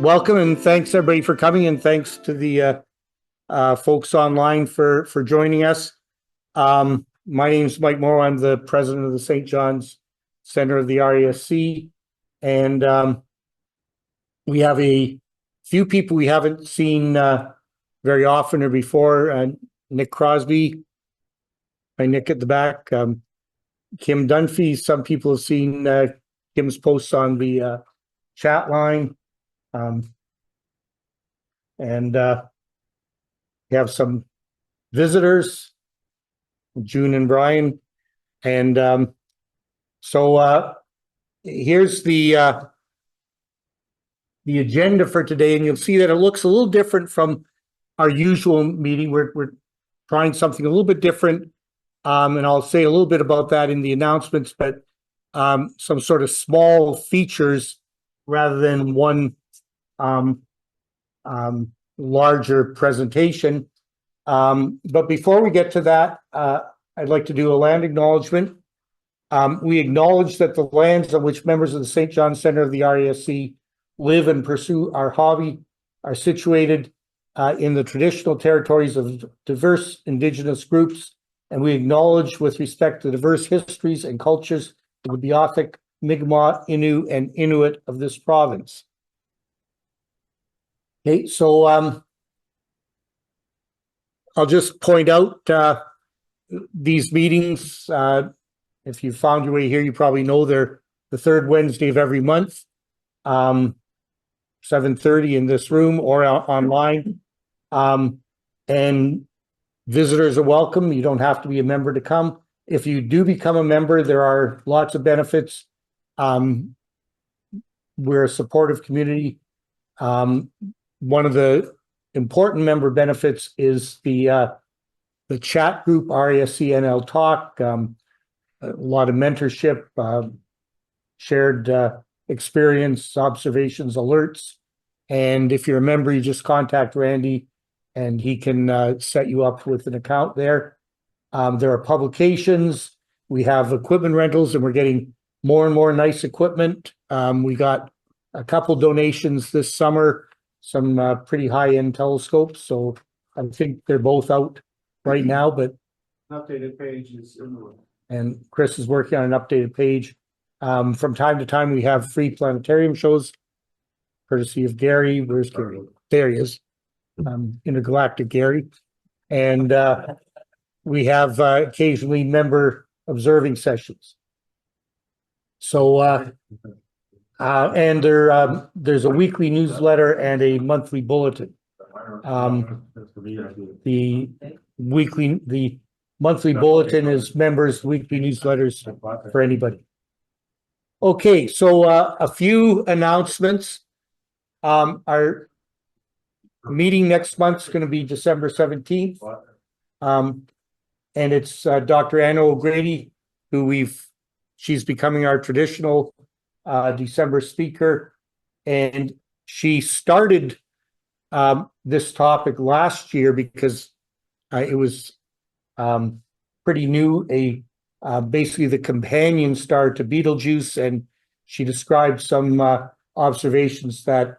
welcome and thanks everybody for coming, and thanks to the folks online for joining us. My name is Mike Morrow. I'm the president of the St. John's Center of the RASC, and we have a few people we haven't seen very often or before. Nick Crosby, by Nick at the back. Kim Dunphy, some people have seen Kim's posts on the chat line. And we have some visitors, June and Brian. And so here's the agenda for today, and you'll see that it looks a little different from our usual meeting. We're trying something a little bit different, and I'll say a little bit about that in the announcements, but some sort of small features rather than one larger presentation. But before we get to that, I'd like to do a land acknowledgement. We acknowledge that the lands on which members of the St. John's Center of the RASC live and pursue our hobby are situated in the traditional territories of diverse Indigenous groups, and we acknowledge with respect to diverse histories and cultures of the Beothuk, Mi'kmaq, Innu, and Inuit of this province. Okay, so I'll just point out these meetings. If you found your way here, you probably know they're the third Wednesday of every month, 7:30 in this room or online. And visitors are welcome. You don't have to be a member to come. If you do become a member, there are lots of benefits. We're a supportive community. One of the important member benefits is the chat group, RASC NL Talk. A lot of mentorship, shared experience, observations, alerts. And if you're a member, you just contact Randy and he can set you up with an account there. There are publications. We have equipment rentals, and we're getting more and more nice equipment. We got a couple donations this summer, some pretty high-end telescopes. So I think they're both out right now, but Updated page is in the room. And Chris is working on an updated page. From time to time, we have free planetarium shows, courtesy of Gary. Where's Gary? There he is. Intergalactic Gary. And we have occasionally member observing sessions. So, and there's a weekly newsletter and a monthly bulletin. The monthly bulletin is members' weekly newsletters for anybody. Okay, so a few announcements. Our meeting next month is going to be December 17th. And it's Dr. Anna O'Grady, who she's becoming our traditional December speaker. And she started this topic last year because it was pretty new, basically the companion star to Betelgeuse, and she described some observations that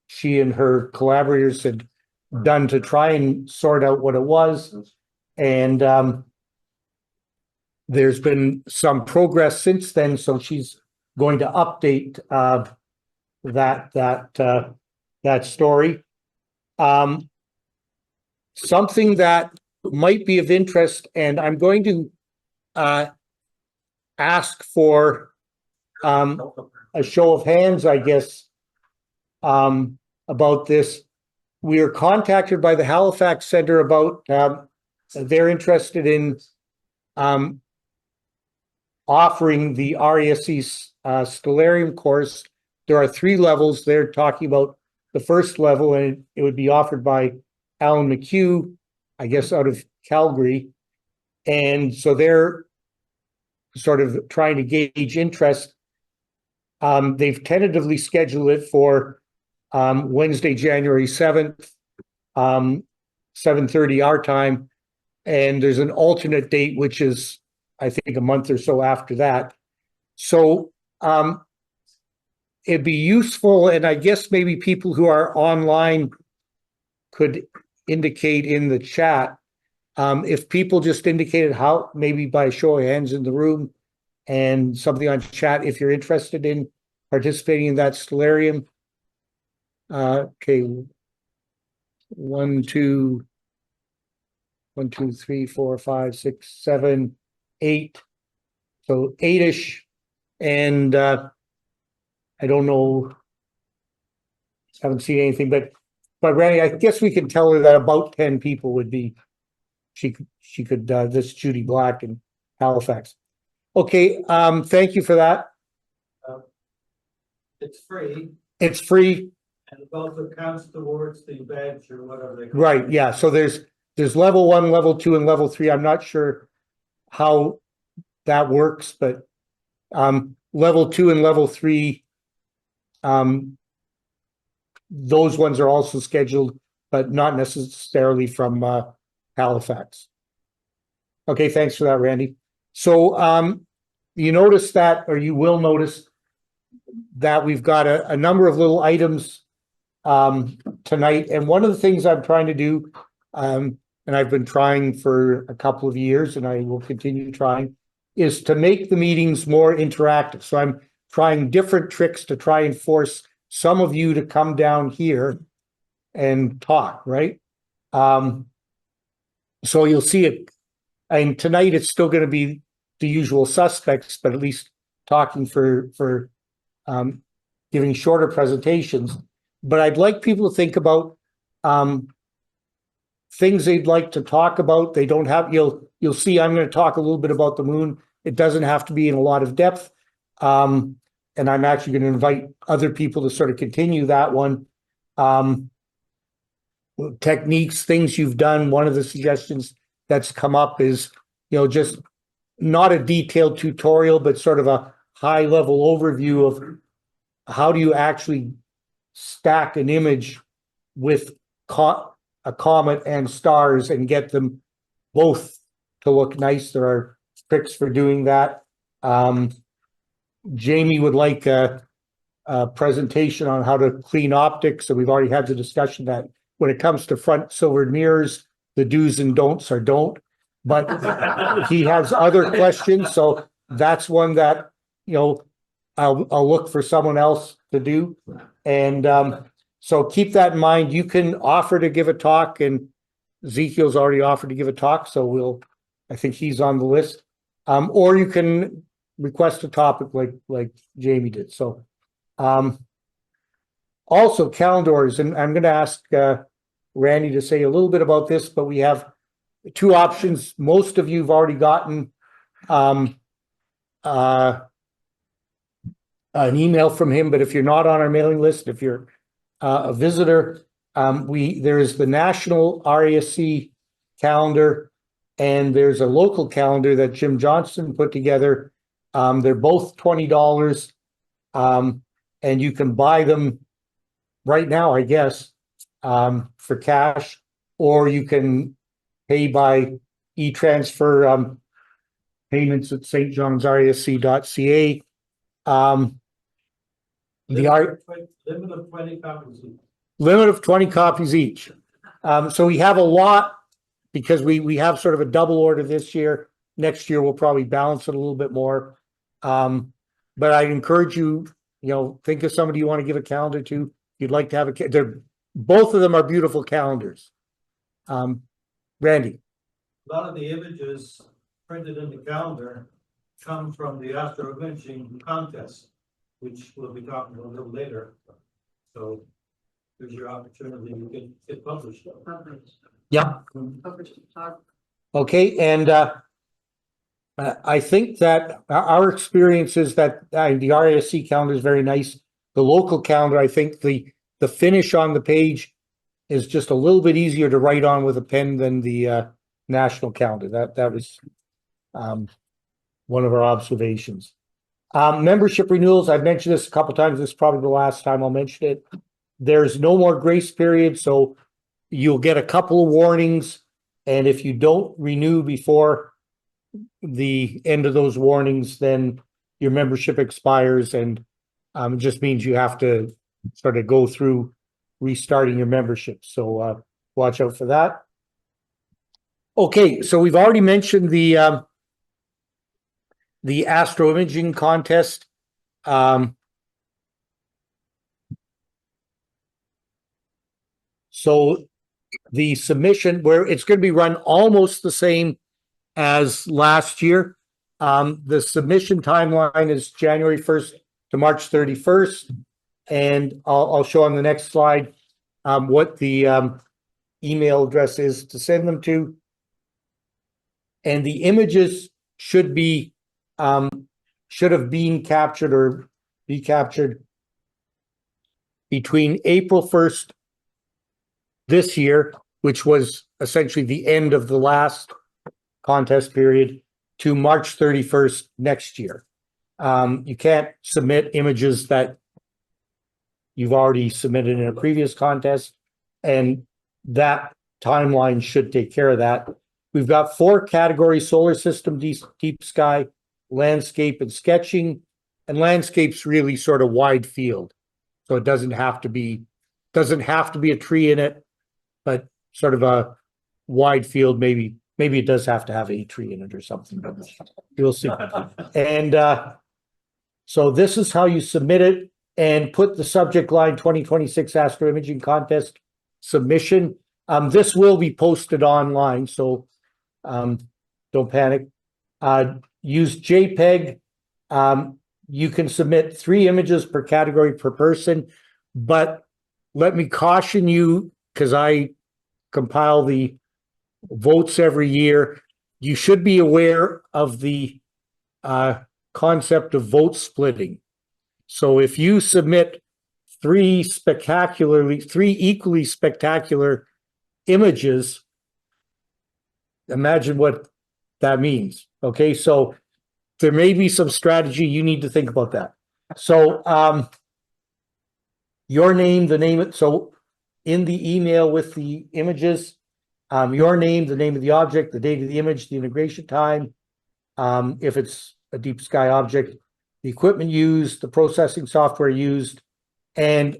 she and her collaborators had done to try and sort out what it was. And there's been some progress since then, so she's going to update that story. Something that might be of interest, and I'm going to ask for a show of hands, I guess, about this. We were contacted by the Halifax Center about they're interested in offering the RASC Stellarium course. There are 3 levels. They're talking about the first level, and it would be offered by Alan McHugh, I guess, out of Calgary. And so they're sort of trying to gauge interest. They've tentatively scheduled it for Wednesday, January 7th, 7:30 our time. And there's an alternate date, which is, I think, a month or so after that. So it'd be useful, and I guess maybe people who are online could indicate in the chat. If people just indicated how, maybe by show of hands in the room and something on chat, if you're interested in participating in that stellarium. Okay. 1, 2, 3, 4, 5, 6, 7, 8. So 8-ish. And I don't know. Haven't seen anything, but Randy, I guess we can tell her that about 10 people would be. She could. This is Judy Black in Halifax. Okay. Thank you for that. It's free, It's free. and it also counts towards the badge or whatever they call it. Right. Yeah. So there's level 1, level 2, and level 3. I'm not sure how that works, but level 2 and level 3, those ones are also scheduled, but not necessarily from Halifax. Okay, thanks for that, Randy. So you notice that, or you will notice that we've got a number of little items tonight. And one of the things I'm trying to do, and I've been trying for a couple of years, and I will continue trying, is to make the meetings more interactive. So I'm trying different tricks to try and force some of you to come down here and talk, right? So you'll see it. And tonight it's still going to be the usual suspects, but at least talking for giving shorter presentations. But I'd like people to think about things they'd like to talk about. They don't have, you'll see I'm going to talk a little bit about the moon. It doesn't have to be in a lot of depth. And I'm actually going to invite other people to sort of continue that one. Techniques, things you've done. One of the suggestions that's come up is, just not a detailed tutorial, but sort of a high level overview of how do you actually stack an image with a comet and stars and get them both to look nice. There are tricks for doing that. Jamie would like a presentation on how to clean optics. So we've already had the discussion that when it comes to front silvered mirrors, the do's and don'ts are don't. But he has other questions. So that's one that, I'll look for someone else to do. And so keep that in mind. You can offer to give a talk, and Ezekiel's already offered to give a talk. So I think he's on the list. Or you can request a topic like Jamie did. So also calendars, and I'm going to ask Randy to say a little bit about this, but we have 2 options. Most of you have already gotten an email from him, but if you're not on our mailing list, if you're a visitor, there is the national RASC calendar, and there's a local calendar that Jim Johnson put together. They're both $20, and you can buy them right now, I guess, for cash, or you can pay by e-transfer payments at stjohnsrasc.ca. Limit of 20 copies each. Limit of 20 copies each. So we have a lot because we have sort of a double order this year. Next year we'll probably balance it a little bit more. But I encourage you, think of somebody you want to give a calendar to. You'd like to have both of them are beautiful calendars. Randy. A lot of the images printed in the calendar come from the AstroImaging contest, which we'll be talking about a little later. So there's your opportunity to get published. Yeah. Okay, and I think that our experience is that the RASC calendar is very nice. The local calendar, I think the finish on the page is just a little bit easier to write on with a pen than the national calendar. That was one of our observations. Membership renewals, I've mentioned this a couple times. This is probably the last time I'll mention it. There's no more grace period, so you'll get a couple of warnings, and if you don't renew before the end of those warnings, then your membership expires, and It just means you have to sort of go through restarting your membership. So watch out for that. Okay, so we've already mentioned the AstroImaging contest. So the submission, where it's going to be run almost the same as last year. The submission timeline is January 1st to March 31st. And I'll show on the next slide what the email address is to send them to. And the images should have been captured or be captured between April 1st this year, which was essentially the end of the last contest period, to March 31st next year. You can't submit images that you've already submitted in a previous contest, and that timeline should take care of that. We've got 4 categories: solar system, deep sky, landscape, and sketching. And landscape's really sort of wide field. So it doesn't have to be a tree in it, but sort of a wide field. Maybe it does have to have a tree in it or something, but we'll see. And so this is how you submit it, and put the subject line 2026 AstroImaging contest submission. This will be posted online, so don't panic. Use JPEG. You can submit 3 images per category per person, but let me caution you, because I compile the votes every year. You should be aware of the concept of vote splitting. So if you submit 3 equally spectacular images, imagine what that means. Okay, so there may be some strategy you need to think about that. So your name, so in the email with the images, your name, the name of the object, the date of the image, the integration time, if it's a deep sky object, the equipment used, the processing software used. And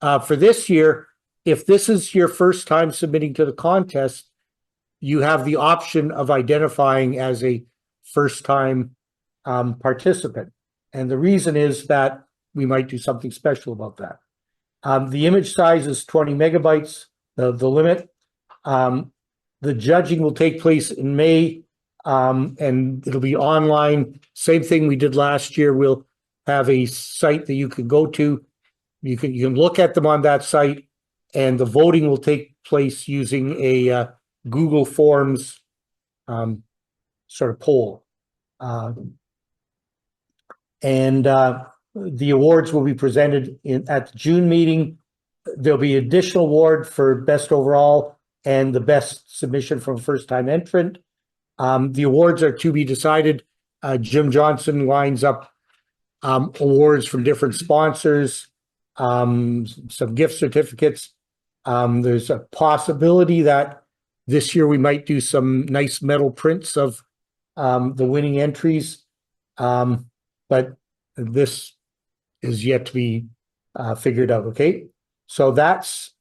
for this year, if this is your first time submitting to the contest, you have the option of identifying as a first-time participant. And the reason is that we might do something special about that. The image size is 20 megabytes, the limit. The judging will take place in May, and it'll be online. Same thing we did last year. We'll have a site that you can go to. You can look at them on that site, and the voting will take place using a Google Forms sort of poll. And the awards will be presented at the June meeting. There'll be additional award for best overall and the best submission from first-time entrant. The awards are to be decided. Jim Johnson lines up awards from different sponsors, some gift certificates. There's a possibility that this year we might do some nice metal prints of the winning entries, but this is yet to be figured out. Okay, so that's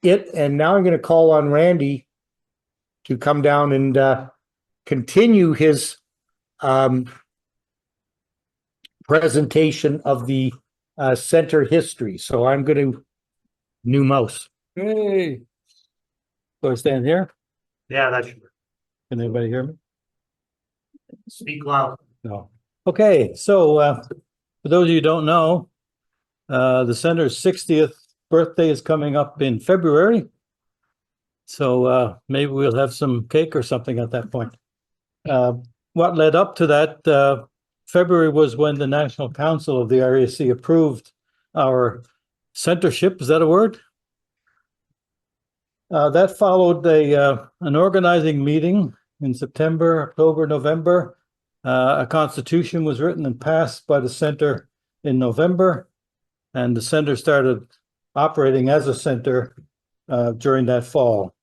it. And now I'm going to call on Randy to come down and continue his presentation of the center history. So I'm going to new mouse. Hey. Do I stand here? Yeah, that should work. Can anybody hear me? Speak loud. No. Okay, so for those of you who don't know, the center's 60th birthday is coming up in February. So maybe we'll have some cake or something at that point. What led up to that, February was when the National Council of the RASC approved our centership. Is that a word? That followed an organizing meeting in September, October, November. A constitution was written and passed by the center in November, and the center started operating as a center during that fall.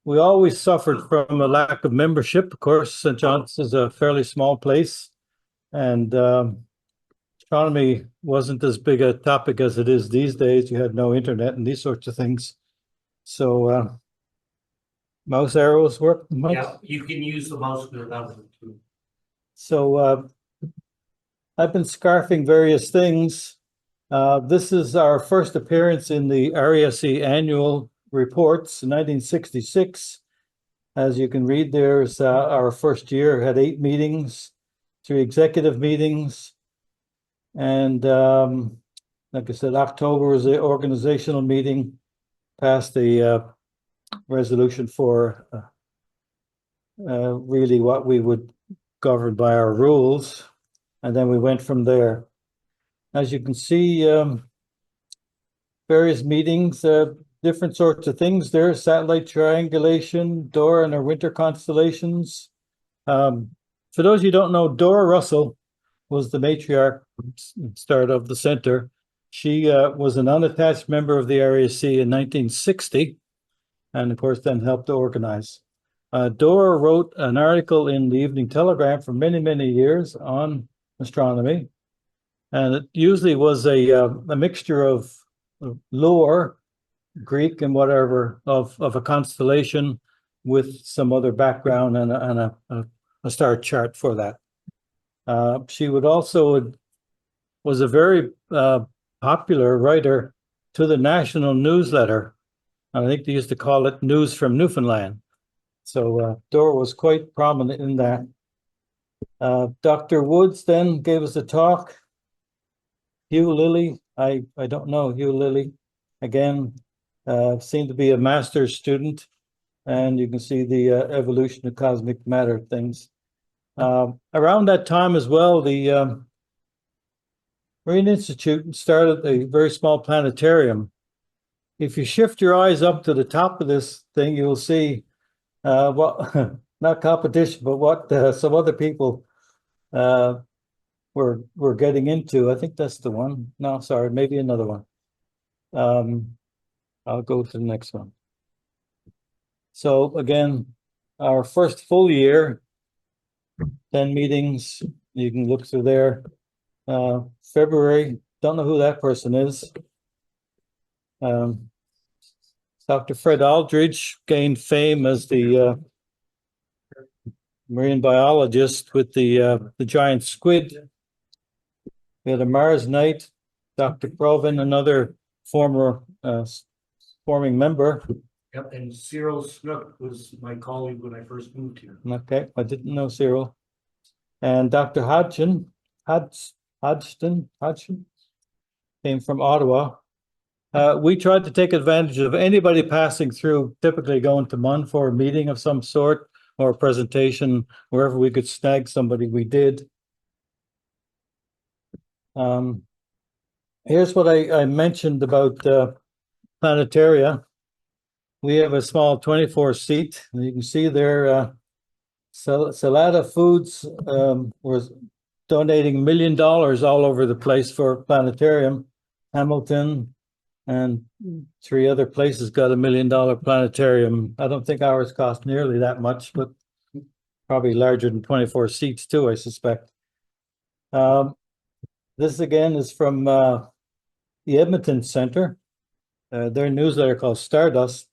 We always suffered from a lack of membership. Of course, St. John's is a fairly small place, And astronomy wasn't as big a topic as it is these days. You had no internet and these sorts of things. So mouse arrows work, Mike? Yeah, you can use the mouse without it too. So I've been scarfing various things. This is our first appearance in the RASC annual reports in 1966. As you can read, there's our first year had 8 meetings, 3 executive meetings. And like I said, October was the organizational meeting, passed the resolution for really what we would govern by our rules. And then we went from there. As you can see, various meetings, different sorts of things there, satellite triangulation, Dora and our winter constellations. For those you don't know, Dora Russell was the matriarch start of the center. She was an unattached member of the RAC in 1960, and of course then helped to organize. Dora wrote an article in the Evening Telegram for many, many years on astronomy, and it usually was a mixture of lore, Greek and whatever, of a constellation with some other background and a star chart for that. She would also was a very popular writer to the national newsletter. I think they used to call it News from Newfoundland. So Dora was quite prominent in that. Dr. Woods then gave us a talk. Hugh Lilly, I don't know Hugh Lilly. Again, seemed to be a master's student, and you can see the evolution of cosmic matter things. Around that time as well, the Marine Institute started a very small planetarium. If you shift your eyes up to the top of this thing, you'll see what, not competition, but what some other people were getting into. I think that's the one. No, sorry, maybe another one. I'll go to the next one. So again, our first full year, 10 meetings, you can look through there. February, don't know who that person is. Dr. Fred Aldridge gained fame as the marine biologist with the giant squid. We had a Mars night. Dr. Provin, another former forming member. Yep, and Cyril Snook was my colleague when I first moved here. Okay, I didn't know Cyril. And Dr. Hodgson came from Ottawa. We tried to take advantage of anybody passing through, typically going to MUN for a meeting of some sort or a presentation, wherever we could snag somebody, we did. Here's what I mentioned about planetaria. We have a small 24-seat, and you can see there, Salada Foods was donating $1 million all over the place for planetarium. Hamilton and 3 other places got $1 million planetarium. I don't think ours cost nearly that much, but probably larger than 24 seats too, I suspect. This again is from the Edmonton Center, their newsletter called Stardust,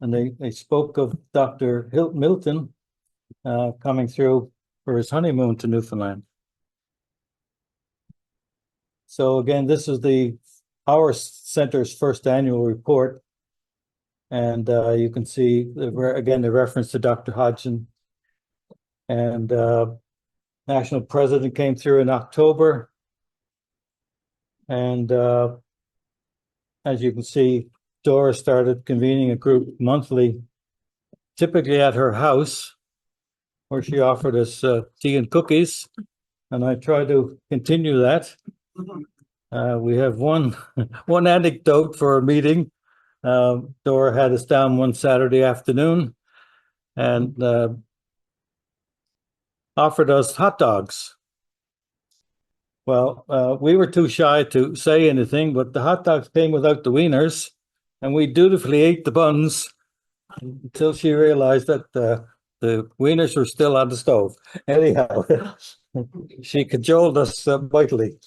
and they spoke of Dr. Milton coming through for his honeymoon to Newfoundland. So again, this is our center's first annual report, and you can see again the reference to Dr. Hodgson. And national president came through in October, and as you can see, Dora started convening a group monthly, typically at her house, where she offered us tea and cookies, and I try to continue that. We have one anecdote for a meeting. Dora had us down one Saturday afternoon and offered us hot dogs. Well, we were too shy to say anything, but the hot dogs came without the wieners, and we dutifully ate the buns until she realized that The wieners were still on the stove. Anyhow, she cajoled us mightily.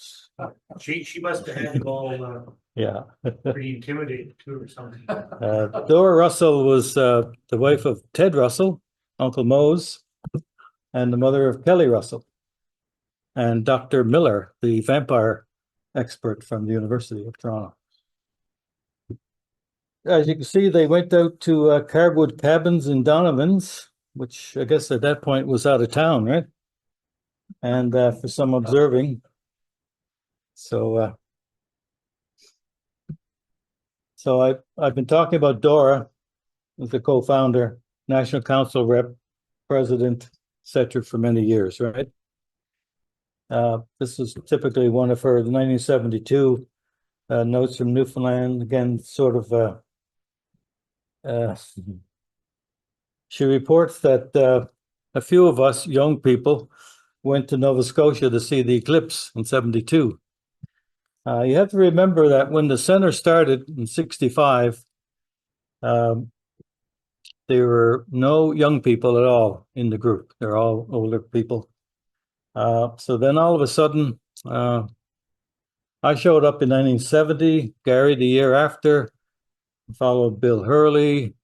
She must have had you all Yeah. pretty intimidated too or something. Dora Russell was the wife of Ted Russell, Uncle Mose, and the mother of Kelly Russell. And Dr. Miller, the vampire expert from the University of Toronto. As you can see, they went out to Carwood Cabins in Donovan's, which I guess at that point was out of town, right? And for some observing. So I've been talking about Dora as the co-founder, National Council rep, president, etc. for many years, right? This was typically one of her 1972 notes from Newfoundland. Again, sort of she reports that a few of us young people went to Nova Scotia to see the eclipse in 72. You have to remember that when the center started in 65, there were no young people at all in the group. They're all older people. So then all of a sudden, I showed up in 1970, Gary the year after, followed Bill Hurley,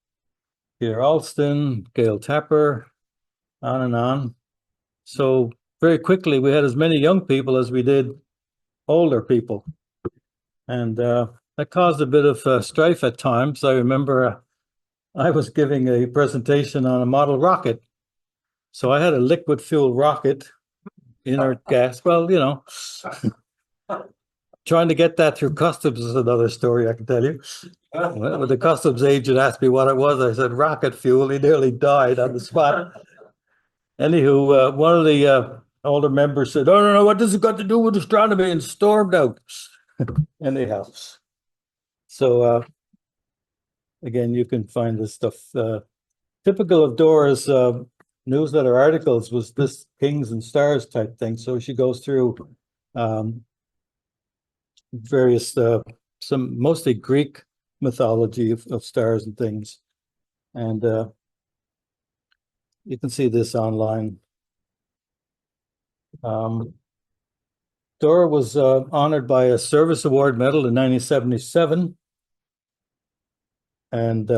Peter Alston, Gail Tapper, on and on. So very quickly, we had as many young people as we did older people. And that caused a bit of strife at times. I remember I was giving a presentation on a model rocket. So I had a liquid fuel rocket, inert gas. Well, you know, trying to get that through customs is another story, I can tell you. When the customs agent asked me what it was, I said rocket fuel. He nearly died on the spot. Anywho, one of the older members said, "Oh, no, what does it got to do with astronomy?" and stormed out. Anyhow, so again, you can find this stuff. Typical of Dora's newsletter articles was this Kings and Stars type thing. So she goes through various, some mostly Greek mythology of stars and things. And you can see this online. Dora was honored by a Service Award Medal in 1977. And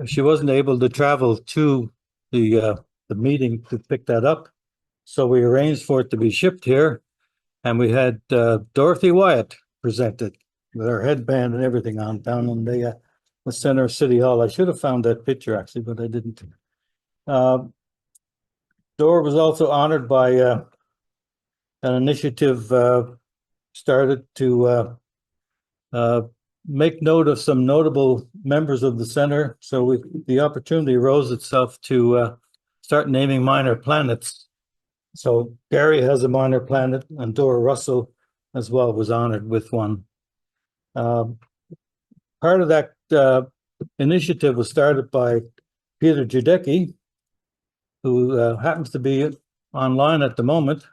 she wasn't able to travel to the meeting to pick that up. So we arranged for it to be shipped here. And we had Dorothy Wyatt presented with her headband and everything on down in the center of City Hall. I should have found that picture actually, but I didn't. Dora was also honored by an initiative started to make note of some notable members of the center. So the opportunity arose itself to start naming minor planets. So Gary has a minor planet, and Dora Russell as well was honored with one. Part of that initiative was started by Peter Judecki, who happens to be online at the moment.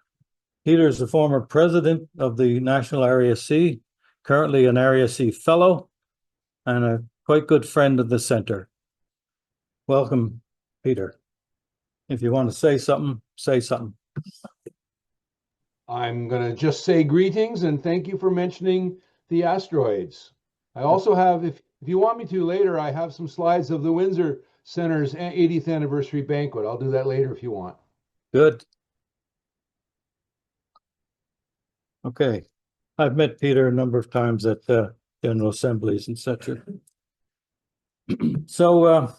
Peter is the former president of the National RASC, currently an RASC fellow, and a quite good friend of the center. Welcome, Peter. If you want to say something, say something. I'm going to just say greetings and thank you for mentioning the asteroids. I also have, if you want me to later, I have some slides of the Windsor Center's 80th anniversary banquet. I'll do that later if you want. Good. Okay. I've met Peter a number of times at general assemblies and such. So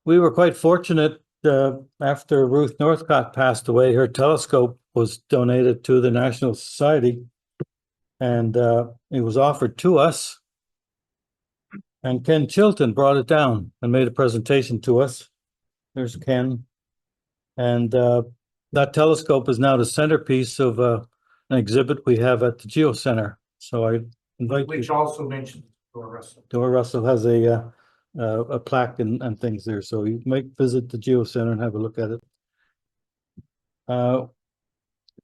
we were quite fortunate after Ruth Northcott passed away. Her telescope was donated to the National Society, and it was offered to us. And Ken Chilton brought it down and made a presentation to us. There's Ken. And that telescope is now the centerpiece of an exhibit we have at the Geo Center. So I invite Which you. also mentioned Dora Russell. Dora Russell has a plaque and things there. So you might visit the Geo Center and have a look at it.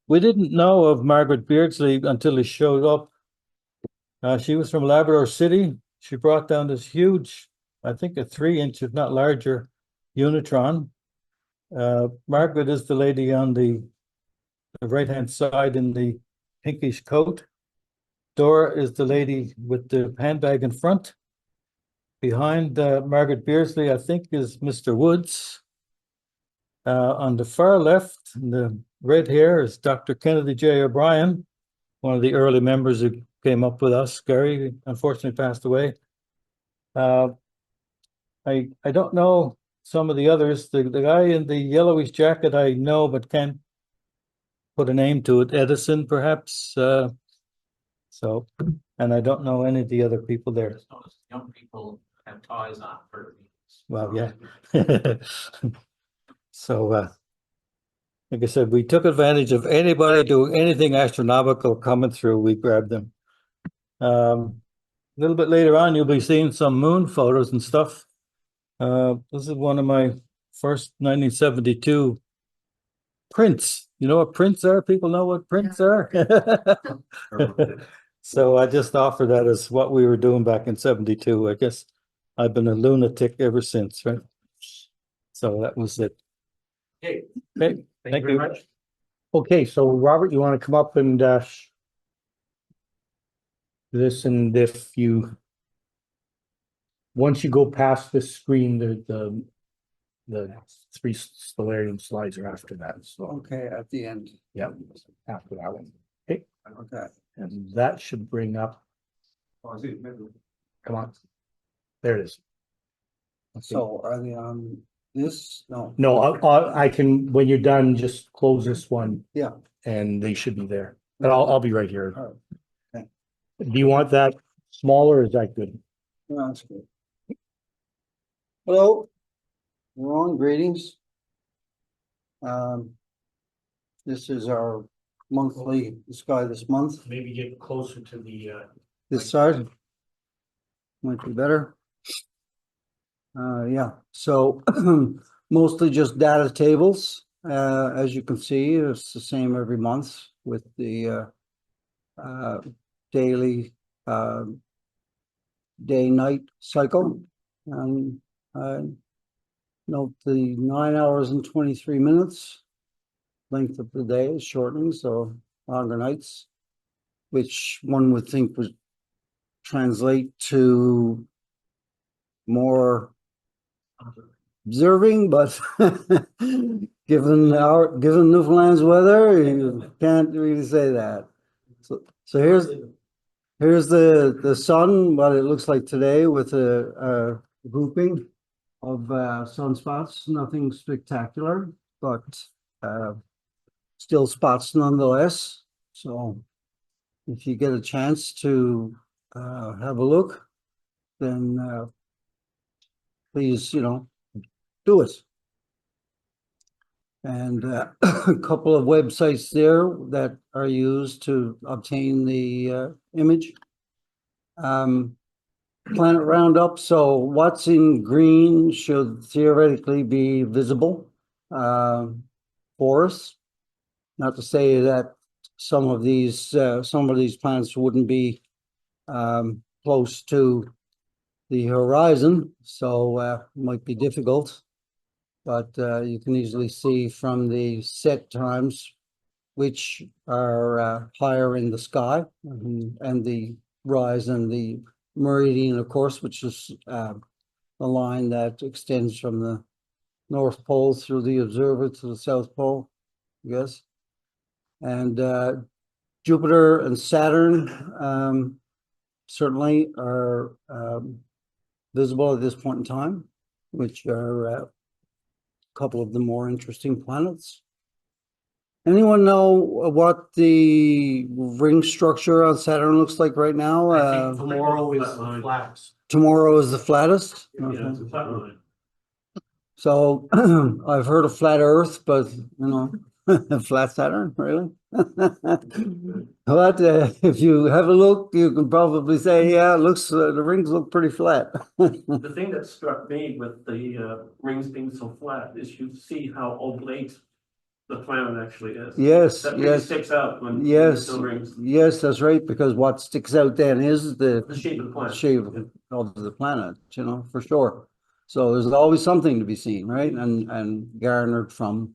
We didn't know of Margaret Beardsley until he showed up. She was from Labrador City. She brought down this huge I think a 3-inch, if not larger, Unitron. Margaret is the lady on the right-hand side in the pinkish coat. Dora is the lady with the handbag in front. Behind Margaret Beersley, I think, is Mr. Woods. On the far left, in the red hair, is Dr. Kennedy J. O'Brien, one of the early members who came up with us. Gary unfortunately passed away. I don't know some of the others. The guy in the yellowish jacket I know, but can't put a name to it. Edison, perhaps. So, and I don't know any of the other people there. Young people have ties on for. Well, yeah. So, like I said, we took advantage of anybody doing anything astronomical coming through. We grabbed them. A little bit later on, you'll be seeing some moon photos and stuff. This is one of my first 1972 prints. You know what prints are? People know what prints are. So I just offer that as what we were doing back in 72. I guess I've been a lunatic ever since, right? So that was it. Okay. Okay, Thank you very much. Okay, so Robert, you want to come up and this, and if you once you go past this screen, the 3 stellarium slides are after that. So Okay, at the end. yeah, after that one. Okay, Okay. and that should bring up. Come on, there it is. Okay. So are they on this? No. No, I can, when you're done, just close this one. Yeah. And they should be there, but I'll be right here. All right. Okay. Do you want that smaller, or is that good? No, that's good. Hello, everyone, greetings. This is our monthly sky this month. Maybe get closer to the This side might be better. Yeah, so mostly just data tables. As you can see, it's the same every month with the daily day-night cycle. And note the 9 hours and 23 minutes length of the day is shortening, so longer nights, which one would think would translate to more observing, but given Newfoundland's weather, you can't really say that. So here's the sun, what it looks like today with a grouping of sunspots. Nothing spectacular, but still spots nonetheless. So if you get a chance to have a look, then please, do it. And a couple of websites there that are used to obtain the image. Planet Roundup. So what's in green should theoretically be visible for us. Not to say that some of these planets wouldn't be close to the horizon, so it might be difficult, but you can easily see from the set times which are higher in the sky, and the rise in the meridian, of course, which is the line that extends from the North Pole through the observer to the South Pole, I guess. And Jupiter and Saturn certainly are visible at this point in time, which are a couple of the more interesting planets. Anyone know what the ring structure on Saturn looks like right now? I think tomorrow is the flattest. Tomorrow is the flattest? Yeah, Okay. it's a flat line. So I've heard of flat Earth, but flat Saturn, really? But if you have a look, you can probably say, yeah, it looks the rings look pretty flat. The thing that struck me with the rings being so flat is you see how oblate the planet actually is. Yes, That really yes, sticks out when the yes, snow rings, yes, that's right, because what sticks out then is the shape of the planet. shape of the planet, you know, for sure. So there's always something to be seen, right? And garnered from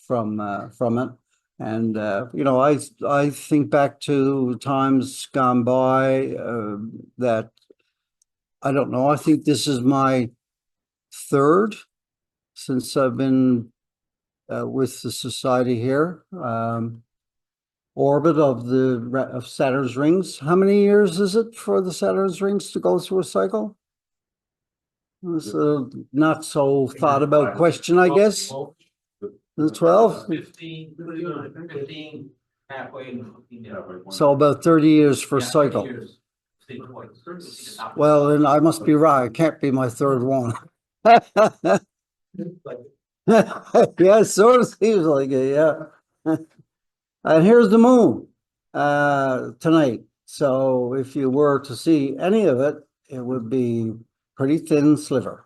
it. And you know, I think back to times gone by that I don't know, I think this is my third since I've been with the society here. Orbit of Saturn's rings. How many years is it for the Saturn's rings to go through a cycle? It's a not so thought about question, I guess. Is it 12? 15 halfway and 15 halfway. So about 30 years for a Yeah, 30 cycle. years. See twice. Well, then I must be right. It can't be my third one. Yeah, it sort of seems like it, yeah. And here's the moon tonight. So if you were to see any of it, it would be pretty thin sliver,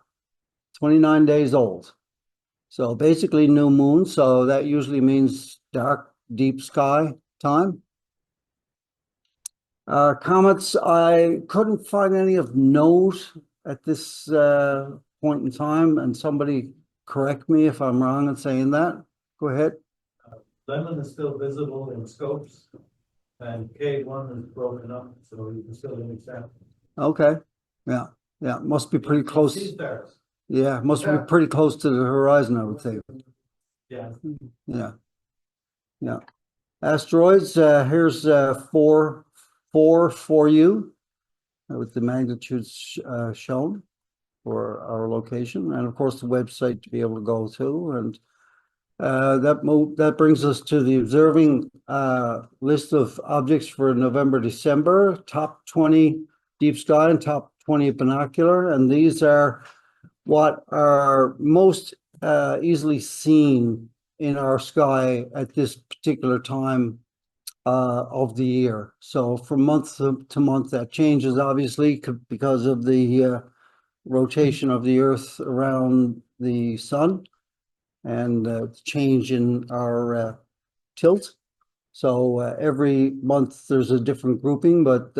29 days old. So basically new moon. So that usually means dark, deep sky time. Comets, I couldn't find any of note at this point in time, and somebody correct me if I'm wrong in saying that. Go ahead. Lemon is still visible in scopes, and K1 is broken up, so you can still examine. Okay. Yeah. Yeah. Must be pretty close. See stars. Yeah. Must be pretty close to the horizon, I would think. Yeah. Yeah. Yeah. Asteroids, here's four for you with the magnitudes shown for our location, and of course the website to be able to go to. And that brings us to the observing list of objects for November, December, top 20 deep sky and top 20 binocular. And these are what are most easily seen in our sky at this particular time of the year. So from month to month, that changes obviously because of the rotation of the Earth around the sun and change in our tilt. So every month there's a different grouping, but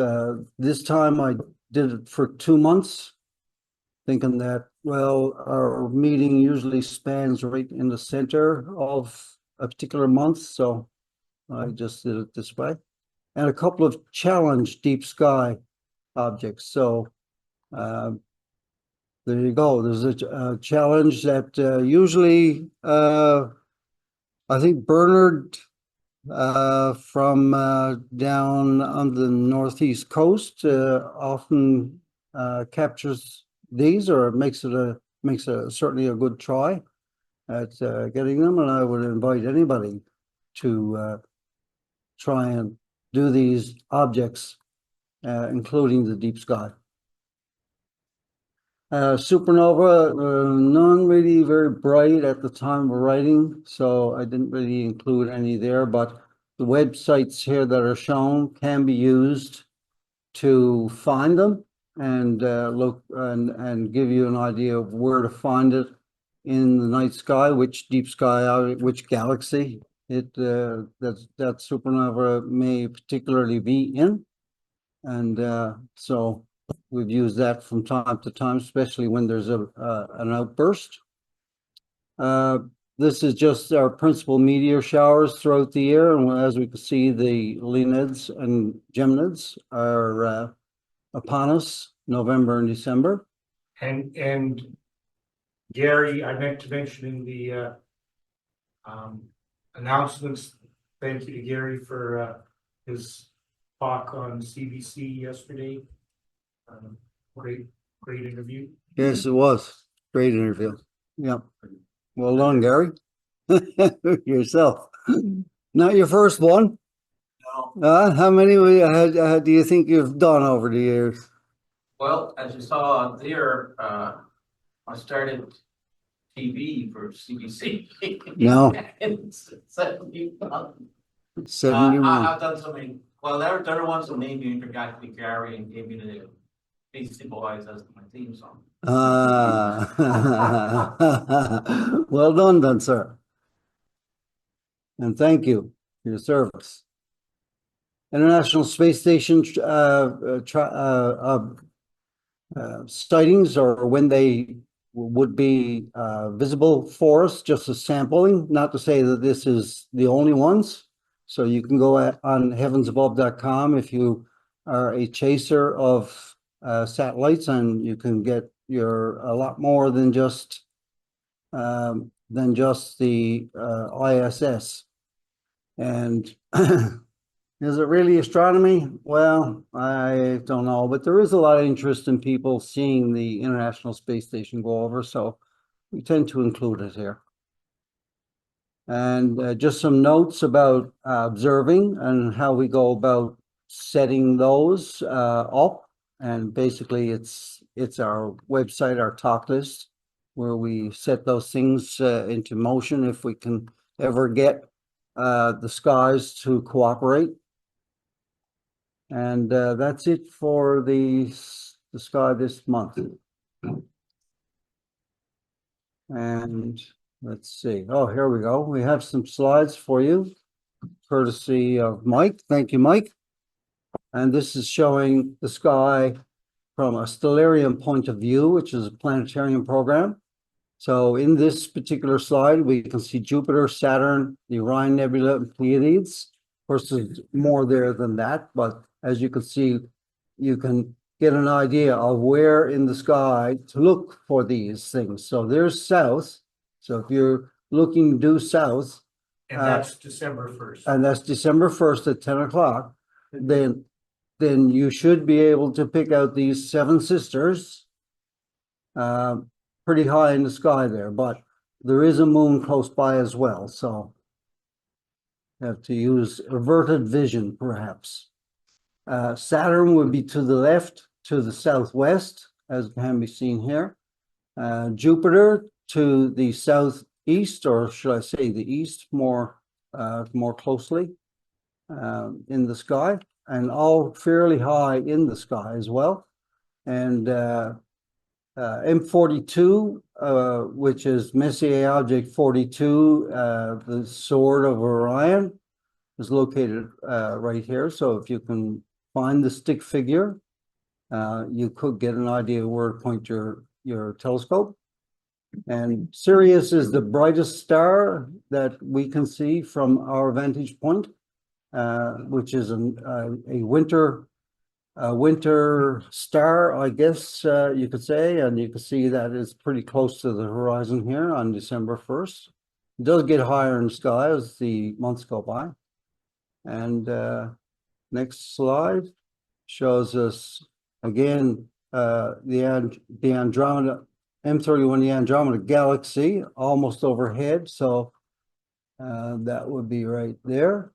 this time I did it for 2 months, thinking that, well, our meeting usually spans right in the center of a particular month. So I just did it this way. And a couple of challenge deep sky objects. So there you go. There's a challenge that usually, I think Bernard from down on the northeast coast often captures these, or makes it certainly a good try at getting them. And I would invite anybody to try and do these objects, including the deep sky. Supernova, none really very bright at the time of writing, so I didn't really include any there, but the websites here that are shown can be used to find them and look and give you an idea of where to find it in the night sky, which deep sky, which galaxy that supernova may particularly be in. And so we've used that from time to time, especially when there's an outburst. This is just our principal meteor showers throughout the year, and as we can see, the Leonids and Geminids are upon us, November and December. And Gary, I meant to mention in the announcements, thank you to Gary for his talk on CBC yesterday. Great interview. Yes, it was. Great interview. Yeah. Well done, Gary. Yourself. Not your first one. No. How many do you think you've done over the years? Well, as you saw there, I started TV for CBC. No. In 71. 71. I've done so many. Well, there are ones that named me Intergalactic Gary and gave me the Beastie Boys as my theme song. Well done, then, sir. and thank you for your service. International Space Station sightings, or when they would be visible for us, just a sampling, not to say that this is the only ones. So you can go on heavensabove.com if you are a chaser of satellites, and you can get a lot more than just the ISS. And is it really astronomy? Well, I don't know, but there is a lot of interest in people seeing the International Space Station go over, so we tend to include it here. And just some notes about observing and how we go about setting those up. And basically, it's our website, our talk list, where we set those things into motion if we can ever get the skies to cooperate. And that's it for the sky this month. And let's see. Oh, here we go. We have some slides for you, courtesy of Mike. Thank you, Mike. And this is showing the sky from a stellarium point of view, which is a planetarium program. So in this particular slide, we can see Jupiter, Saturn, the Orion Nebula, and Pleiades. Of course, there's more there than that, but as you can see, you can get an idea of where in the sky to look for these things. So there's south. So if you're looking due south, And that's December 1st. and that's December 1st at 10 o'clock, then you should be able to pick out these seven sisters pretty high in the sky there, but there is a moon close by as well, so you have to use averted vision perhaps. Saturn would be to the left, to the southwest, as can be seen here. Jupiter to the southeast, or should I say the east more closely in the sky, and all fairly high in the sky as well. And M42, which is Messier Object 42, the sword of Orion, is located right here. So if you can find the stick figure, you could get an idea where to point your telescope. And Sirius is the brightest star that we can see from our vantage point, which is a winter star, I guess you could say, and you can see that it's pretty close to the horizon here on December 1st. It does get higher in the sky as the months go by. And next slide shows us again the Andromeda, M31, the Andromeda Galaxy, almost overhead. So that would be right there.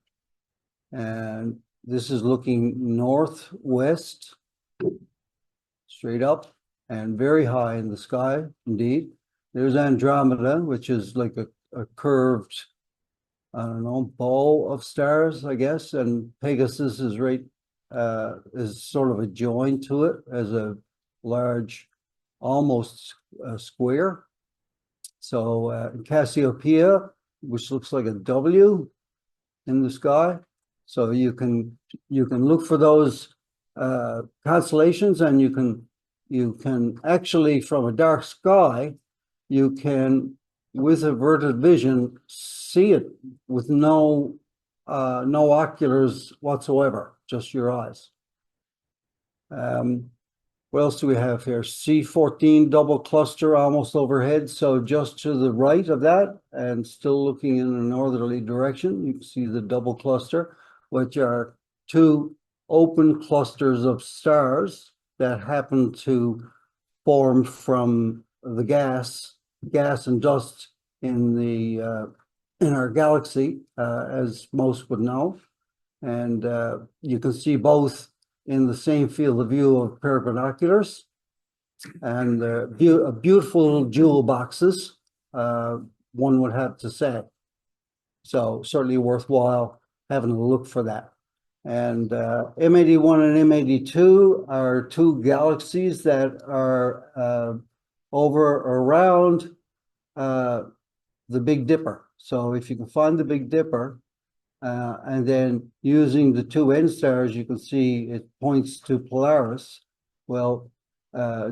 And this is looking northwest, straight up, and very high in the sky, indeed. There's Andromeda, which is like a curved, I don't know, ball of stars, I guess. And Pegasus is right, is sort of a join to it as a large, almost square. So Cassiopeia, which looks like a W in the sky. So you can look for those constellations, and you can actually, from a dark sky, you can, with averted vision, see it with no oculars whatsoever, just your eyes. What else do we have here? C14 double cluster almost overhead. So just to the right of that, and still looking in a northerly direction, you can see the double cluster, which are two open clusters of stars that happen to form from the gas and dust in our galaxy, as most would know. And you can see both in the same field of view of pair of binoculars, and beautiful little jewel boxes, one would have to say. So certainly worthwhile having a look for that. And M81 and M82 are two galaxies that are over around the Big Dipper. So if you can find the Big Dipper, and then using the two end stars, you can see it points to Polaris. Well,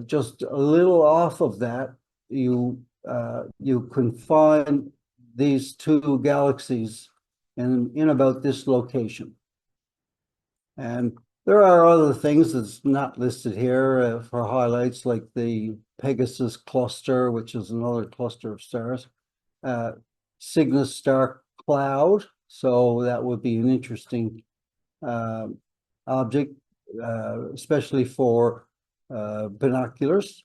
just a little off of that, you can find these two galaxies in about this location. And there are other things that's not listed here for highlights, like the Pegasus cluster, which is another cluster of stars, Cygnus star cloud. So that would be an interesting object, especially for binoculars.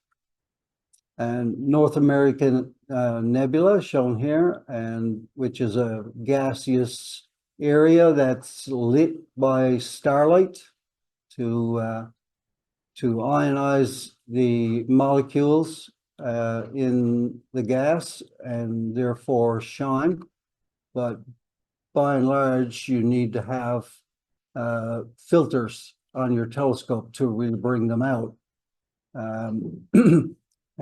And North American Nebula shown here, and which is a gaseous area that's lit by starlight to ionize the molecules in the gas and therefore shine. But by and large, you need to have filters on your telescope to really bring them out.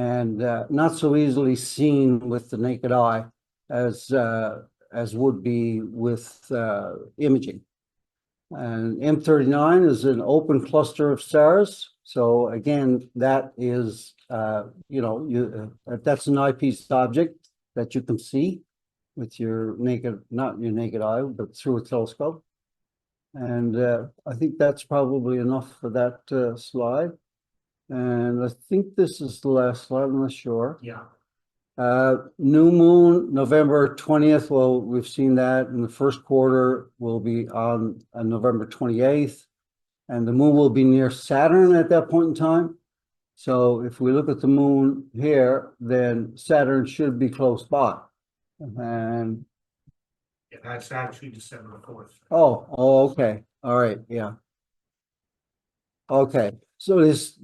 And not so easily seen with the naked eye as would be with imaging. And M39 is an open cluster of stars. So again, that is, that's an eyepiece object that you can see with your naked, not your naked eye, but through a telescope. And I think that's probably enough for that slide. And I think this is the last slide, I'm not sure. Yeah. New moon, November 20th. Well, we've seen that in the first quarter will be on November 28th. And the moon will be near Saturn at that point in time. So if we look at the moon here, then Saturn should be close by. And Yeah, that's actually December 4th. oh, okay. All right, yeah. Okay, so this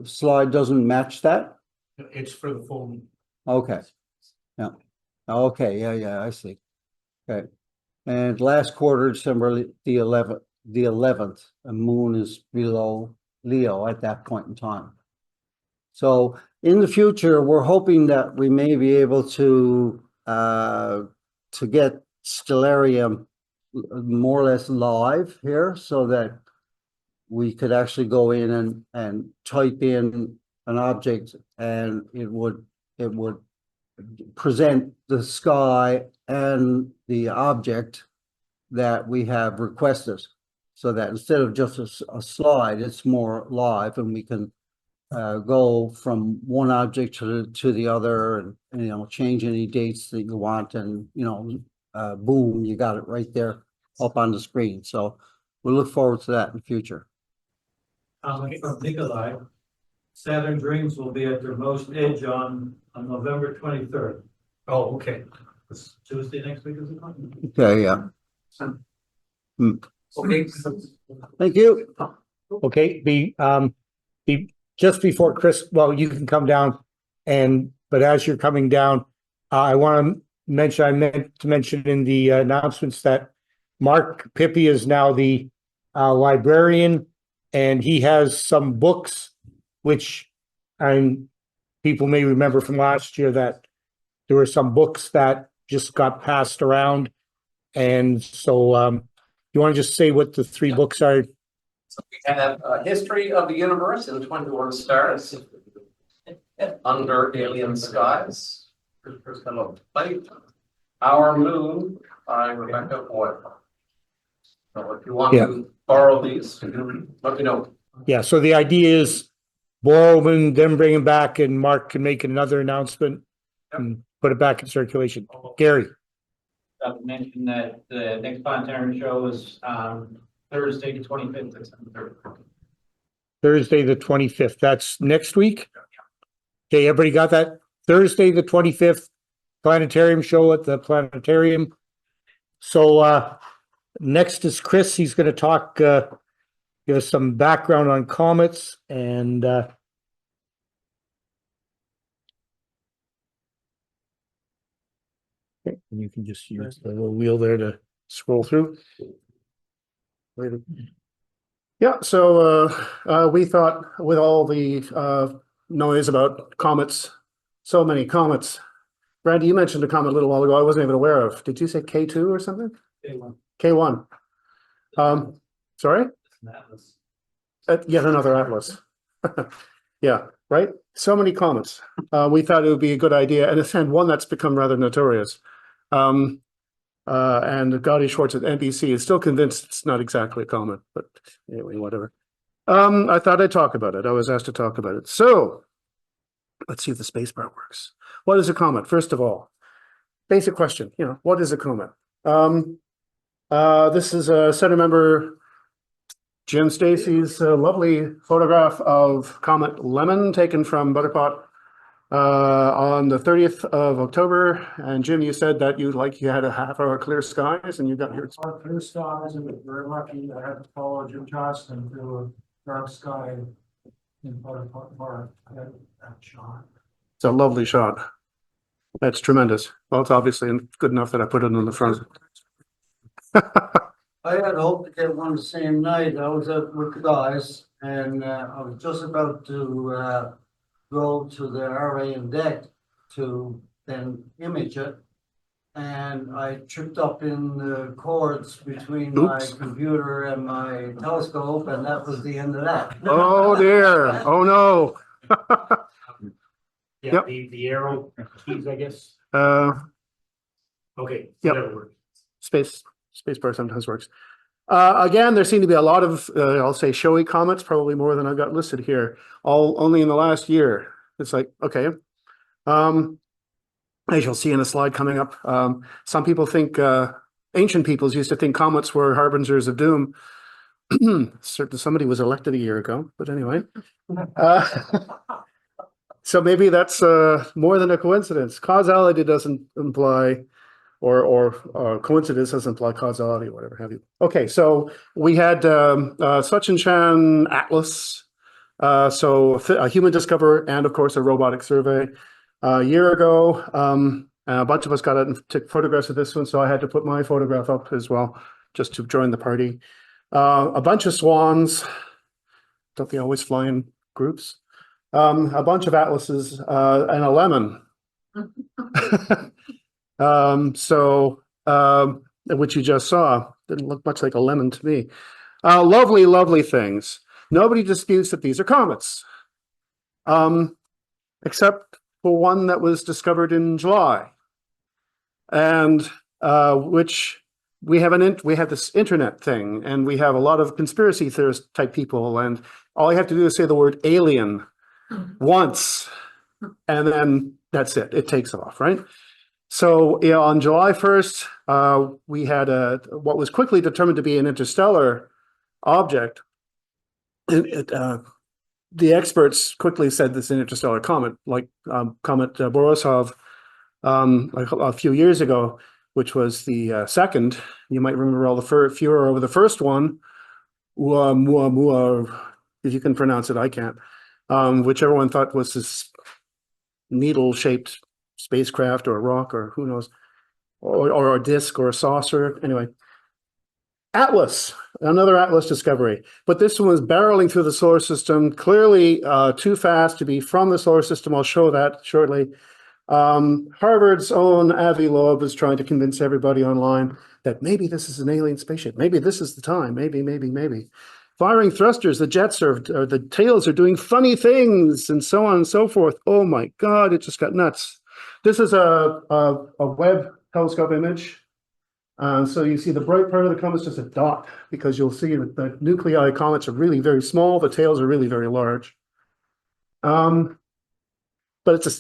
slide doesn't match that? It's for the full moon. Okay. Yeah. Okay, yeah, I see. Okay. And last quarter, December the 11th, the moon is below Leo at that point in time. So in the future, we're hoping that we may be able to get stellarium more or less live here, so that we could actually go in and type in an object, and it would present the sky and the object that we have requested, so that instead of just a slide, it's more live, and we can go from one object to the other, and change any dates that you want, and boom, you got it right there up on the screen. So we look forward to that in the future. Comment from Nikolai. Saturn's rings will be at their most edge on November 23rd. Oh, okay. It's Tuesday next week, is it not? Okay, yeah. Okay. Thank you. Okay, just before Chris, well, you can come down, but as you're coming down, I meant to mention in the announcements that Mark Pippi is now the librarian, and he has some books, which people may remember from last year that there were some books that just got passed around. And so you want to just say what the three books are? So we have a history of the universe in 21 stars, Under Alien Skies, First Hello Plate, Our Moon by Rebecca Boyle. So if you want to borrow these, let me know. Yeah, so the idea is borrow them, then bring them back, and Mark can make another announcement and put it back in circulation. Gary. I mentioned that the next planetarium show is Thursday the 25th, December 3rd. Thursday the 25th. That's next week? Okay, everybody got that? Thursday the 25th, planetarium show at the planetarium. So next is Chris. He's going to talk, give us some background on comets, and you can just use the little wheel there to scroll through. Yeah, so we thought with all the noise about comets so many comets. Randy, you mentioned a comet a little while ago I wasn't even aware of. Did you say K2 or something? K1. Sorry? Yet another atlas. Yeah, right? So many comets. We thought it would be a good idea, and one that's become rather notorious. And Gaudy Schwartz at NBC is still convinced it's not exactly a comet, but anyway, whatever. I thought I'd talk about it. I was asked to talk about it. So let's see if the space bar works. What is a comet? First of all, basic question, what is a comet? This is Senate member Jim Stacy's lovely photograph of Comet Lemon taken from Butterpot on the 30th of October. And Jim, you said that you had a half-hour clear skies and you got your Clear skies, and we're very lucky. I had to follow Jim Johnston through a dark sky in Butterfly Park. I had that shot. It's a lovely shot. That's tremendous. Well, it's obviously good enough that I put it on the front. I had hoped to get one the same night. I was out with the guys and I was just about to go to the RA and deck to then image it. And I tripped up in the cords between my computer and my telescope, and that was the end of that. Oh dear. Oh no. Yeah, Yep. the arrow keys, I guess. Okay. Yep. That'll work. Spacebar sometimes works. Again, there seem to be a lot of, I'll say, showy comets, probably more than I've got listed here, all only in the last year. It's like, okay. As you'll see in a slide coming up, some people think, ancient peoples used to think comets were harbingers of doom. Certainly somebody was elected a year ago, but anyway. So maybe that's more than a coincidence. Causality doesn't imply or coincidence doesn't imply causality or whatever have you. Okay, so we had Sachin Chan Atlas, so a human discoverer and of course a robotic survey a year ago. A bunch of us got it and took photographs of this one, so I had to put my photograph up as well just to join the party. A bunch of swans. Don't they always fly in groups? A bunch of atlases and a lemon. Which you just saw, didn't look much like a lemon to me. Lovely, lovely things. Nobody disputes that these are comets, except for one that was discovered in July, and which we have this internet thing, and we have a lot of conspiracy theorist type people, and all you have to do is say the word alien once, and then that's it. It takes off, right? So on July 1st, we had what was quickly determined to be an interstellar object. The experts quickly said this is an interstellar comet, like Comet Borisov a few years ago, which was the second. You might remember all the furor over the first one, if you can pronounce it, I can't, which everyone thought was this needle-shaped spacecraft or a rock or who knows, or a disc or a saucer. Anyway, Atlas, another Atlas discovery, but this one was barreling through the solar system, clearly too fast to be from the solar system. I'll show that shortly. Harvard's own Avi Loeb is trying to convince everybody online that maybe this is an alien spaceship. Maybe this is the time. Maybe. Firing thrusters, the jets or the tails are doing funny things, and so on and so forth. Oh my God, it just got nuts. This is a Webb telescope image. So you see the bright part of the comet is just a dot, because you'll see that the nuclei comets are really very small. The tails are really very large. But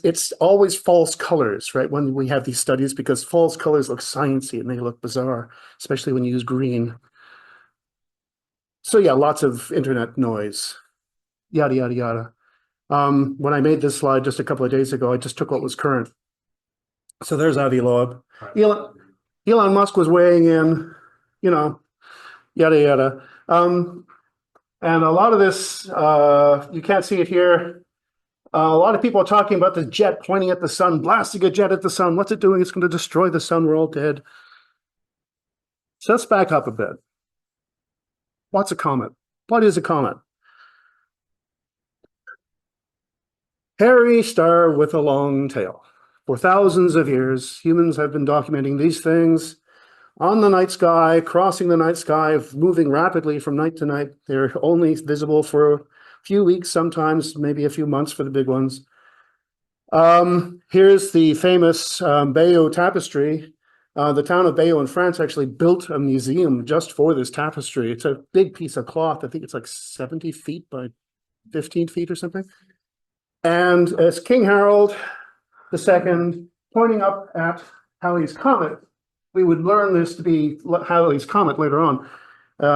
it's always false colors, right? When we have these studies, because false colors look sciencey and they look bizarre, especially when you use green. So yeah, lots of internet noise, yada, yada, yada. When I made this slide just a couple of days ago, I just took what was current. So there's Avi Loeb. Elon Musk was weighing in, yada, yada. And a lot of this, you can't see it here. A lot of people are talking about the jet pointing at the sun, blasting a jet at the sun. What's it doing? It's going to destroy the sun. We're all dead. So let's back up a bit. What's a comet? What is a comet? hairy star with a long tail. For thousands of years, humans have been documenting these things on the night sky, crossing the night sky, moving rapidly from night to night. They're only visible for a few weeks, sometimes maybe a few months for the big ones. Here's the famous Bayeux tapestry. The town of Bayeux in France actually built a museum just for this tapestry. It's a big piece of cloth. I think it's like 70 feet by 15 feet or something. And it's King Harold II pointing up at Halley's Comet. We would learn this to be Halley's Comet later on.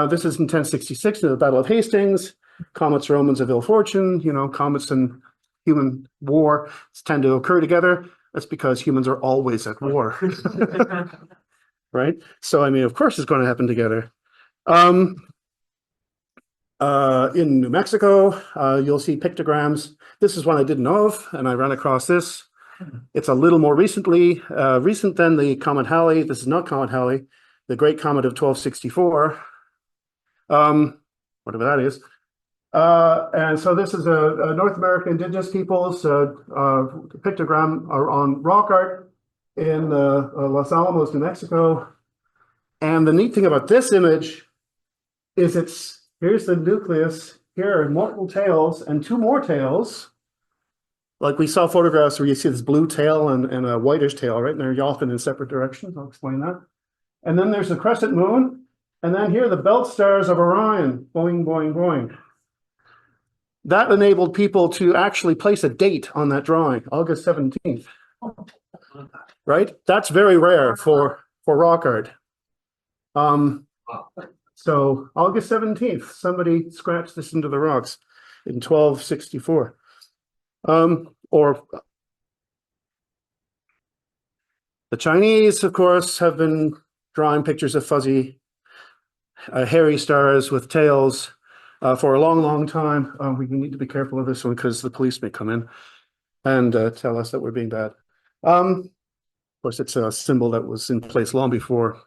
This is in 1066 in the Battle of Hastings. Comets are omens of ill fortune. You know, comets and human war tend to occur together. That's because humans are always at war. Right? So, I mean, of course it's going to happen together. In New Mexico, you'll see pictograms. This is one I didn't know of, and I ran across this. It's a little more recent than the Comet Halley. This is not Comet Halley, the Great Comet of 1264, whatever that is. And so this is a North American indigenous peoples pictogram on rock art in Los Alamos, New Mexico. And the neat thing about this image is here's the nucleus, here are multiple tails and two more tails. Like we saw photographs where you see this blue tail and a whitish tail, right? And they're often in separate directions. I'll explain that. And then there's the crescent moon. And then here are the belt stars of Orion, boing, boing, boing. That enabled people to actually place a date on that drawing, August 17th. Right? That's very rare for rock art. So August 17th, somebody scratched this into the rocks in 1264. Or the Chinese, of course, have been drawing pictures of fuzzy, hairy stars with tails for a long, long time. We need to be careful of this one because the police may come in and tell us that we're being bad. Of course, it's a symbol that was in place long before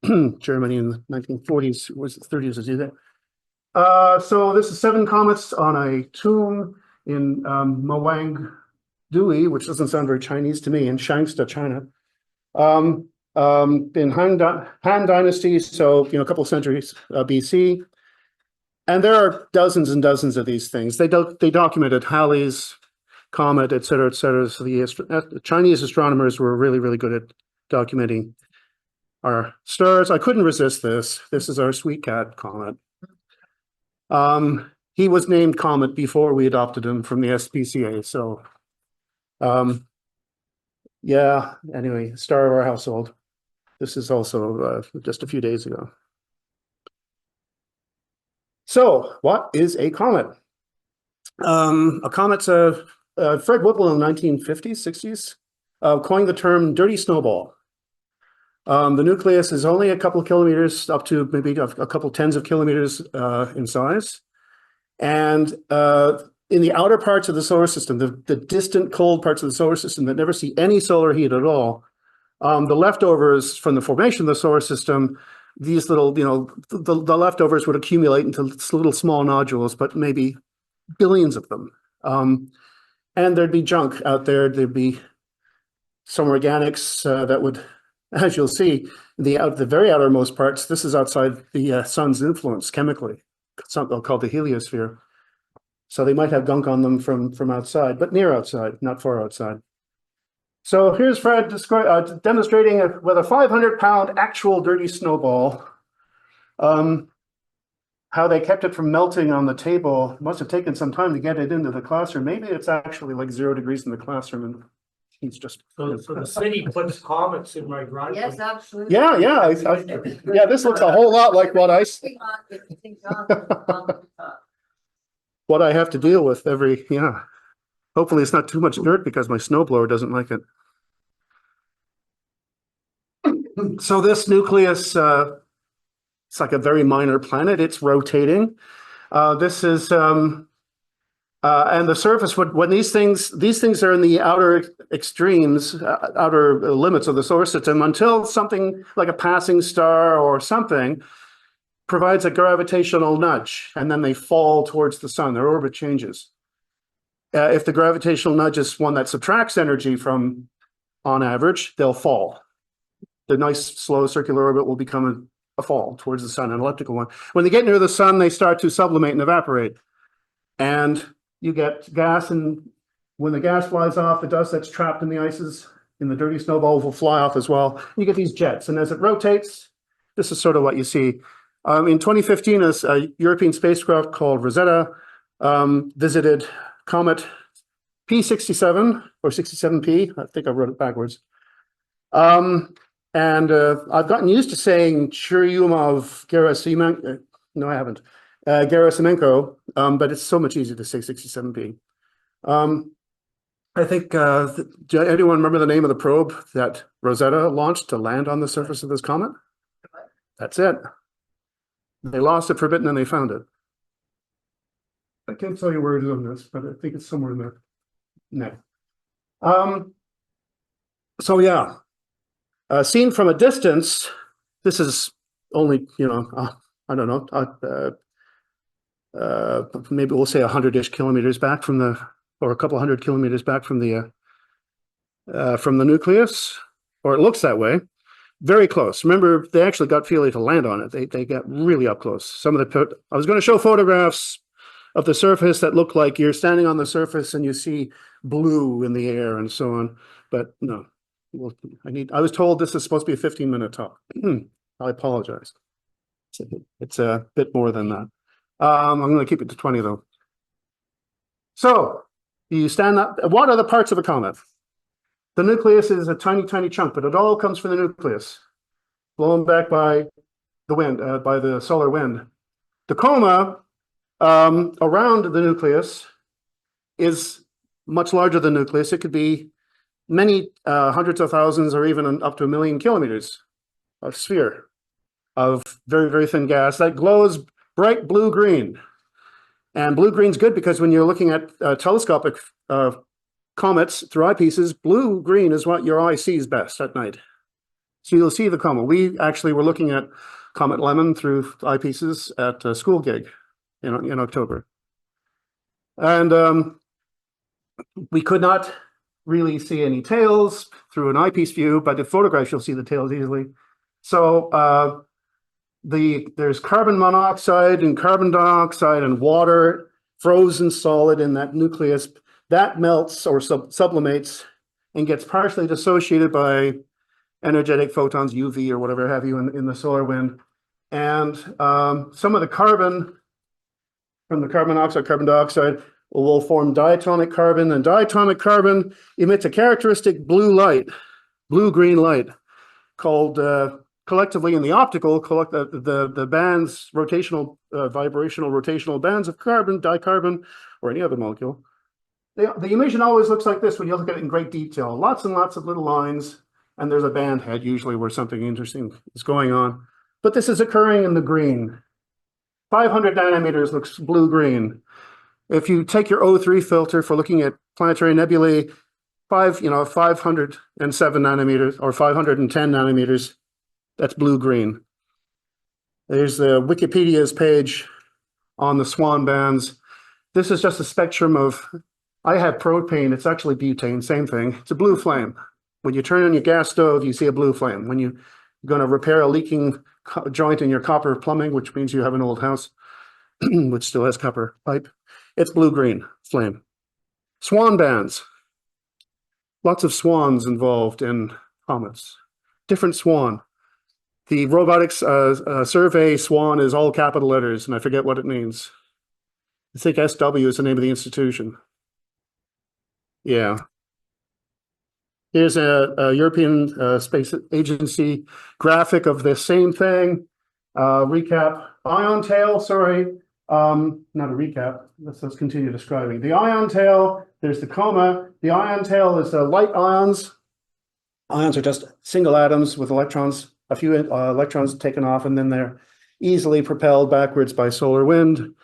Germany in the 1940s, was the 30s, as you say. So this is 7 comets on a tomb in Moang Dui, which doesn't sound very Chinese to me, in Shangsta, China. In Han Dynasty, so a couple of centuries BC. And there are dozens and dozens of these things. They documented Halley's Comet, et cetera, et cetera. So the Chinese astronomers were really, really good at documenting our stars. I couldn't resist this. This is our sweet cat Comet. He was named Comet before we adopted him from the SPCA. So, yeah, anyway, star of our household. This is also just a few days ago. So, what is a comet? A comet's Fred Whipple in the 1950s, 60s, coined the term dirty snowball. The nucleus is only a couple of kilometers, up to maybe a couple tens of kilometers in size. And in the outer parts of the solar system, the distant cold parts of the solar system that never see any solar heat at all, the leftovers from the formation of the solar system, these little, the leftovers would accumulate into little small nodules, but maybe billions of them. And there'd be junk out there. There'd be some organics that would, as you'll see, the very outermost parts, this is outside the sun's influence chemically, something called the heliosphere. So they might have gunk on them from outside, but near outside, not far outside. So here's Fred demonstrating with a 500-pound actual dirty snowball, how they kept it from melting on the table. It must have taken some time to get it into the classroom. Maybe it's actually like 0 degrees in the classroom, and he's just. So the city puts comets in my driveway. Yes, absolutely. Yeah, yeah, this looks a whole lot like what what I have to deal with every, Hopefully it's not too much dirt because my snowblower doesn't like it. So this nucleus, it's like a very minor planet. It's rotating. This is, and the surface, when these things are in the outer extremes, outer limits of the solar system, until something like a passing star or something provides a gravitational nudge, and then they fall towards the sun. Their orbit changes. if the gravitational nudge is one that subtracts energy from, on average, they'll fall. The nice slow circular orbit will become a fall towards the sun, an elliptical one. When they get near the sun, they start to sublimate and evaporate. And you get gas, and when the gas flies off, the dust that's trapped in the ices, in the dirty snowballs, will fly off as well. You get these jets, and as it rotates, this is sort of what you see. In 2015, a European spacecraft called Rosetta visited Comet P67 or 67P. I think I wrote it backwards. And I've gotten used to saying Churyumov-Gerasimenko. No, I haven't. Gerasimenko, but it's so much easier to say 67P. I think, do anyone remember the name of the probe that Rosetta launched to land on the surface of this comet? That's it. They lost it for a bit and then they found it. I can't tell you where it is on this, but I think it's somewhere in there. No. So yeah, seen from a distance, this is only, I don't know, maybe we'll say 100-ish kilometers back from the, or a couple 100 kilometers back from the nucleus, or it looks that way. Very close. Remember, they actually got Philae to land on it. They got really up close. Some of the, I was going to show photographs of the surface that look like you're standing on the surface and you see blue in the air and so on. But no, well, I was told this is supposed to be a 15-minute talk. I apologize. It's a bit more than that. I'm going to keep it to 20 though. So you stand up. What are the parts of a comet? The nucleus is a tiny, tiny chunk, but it all comes from the nucleus, blown back by the wind, by the solar wind. The coma around the nucleus is much larger than the nucleus. It could be many hundreds of thousands or even up to 1 million kilometers of sphere of very, very thin gas that glows bright blue-green. And blue-green's good because when you're looking at telescopic comets through eyepieces, blue-green is what your eye sees best at night. So you'll see the comet. We actually were looking at Comet Lemon through eyepieces at a school gig in October. And we could not really see any tails through an eyepiece view, but in photographs you'll see the tails easily. So there's carbon monoxide and carbon dioxide and water frozen solid in that nucleus. That melts or sublimates and gets partially dissociated by energetic photons, UV or whatever have you in the solar wind. And some of the carbon from the carbon monoxide, carbon dioxide will form diatomic carbon, and diatomic carbon emits a characteristic blue light, blue-green light, called collectively in the optical, the bands, rotational, vibrational rotational bands of carbon, dicarbon, or any other molecule. The emission always looks like this when you look at it in great detail. Lots and lots of little lines, and there's a band head usually where something interesting is going on. But this is occurring in the green. 500 nanometers looks blue-green. If you take your O3 filter for looking at planetary nebulae, 507 nanometers or 510 nanometers, that's blue-green. There's the Wikipedia's page on the swan bands. This is just a spectrum of, I have propane, it's actually butane, same thing. It's a blue flame. When you turn on your gas stove, you see a blue flame. When you're going to repair a leaking joint in your copper plumbing, which means you have an old house, which still has copper pipe, it's blue-green flame. Swan bands. Lots of swans involved in comets. Different swan. The robotics survey swan is all capital letters, and I forget what it means. I think SW is the name of the institution. Yeah. Here's a European Space Agency graphic of the same thing. Recap. Ion tail, sorry. Not a recap. Let's continue describing. The ion tail, there's the coma. The ion tail is the light ions. Ions are just single atoms with electrons, a few electrons taken off, and then they're easily propelled backwards by solar wind.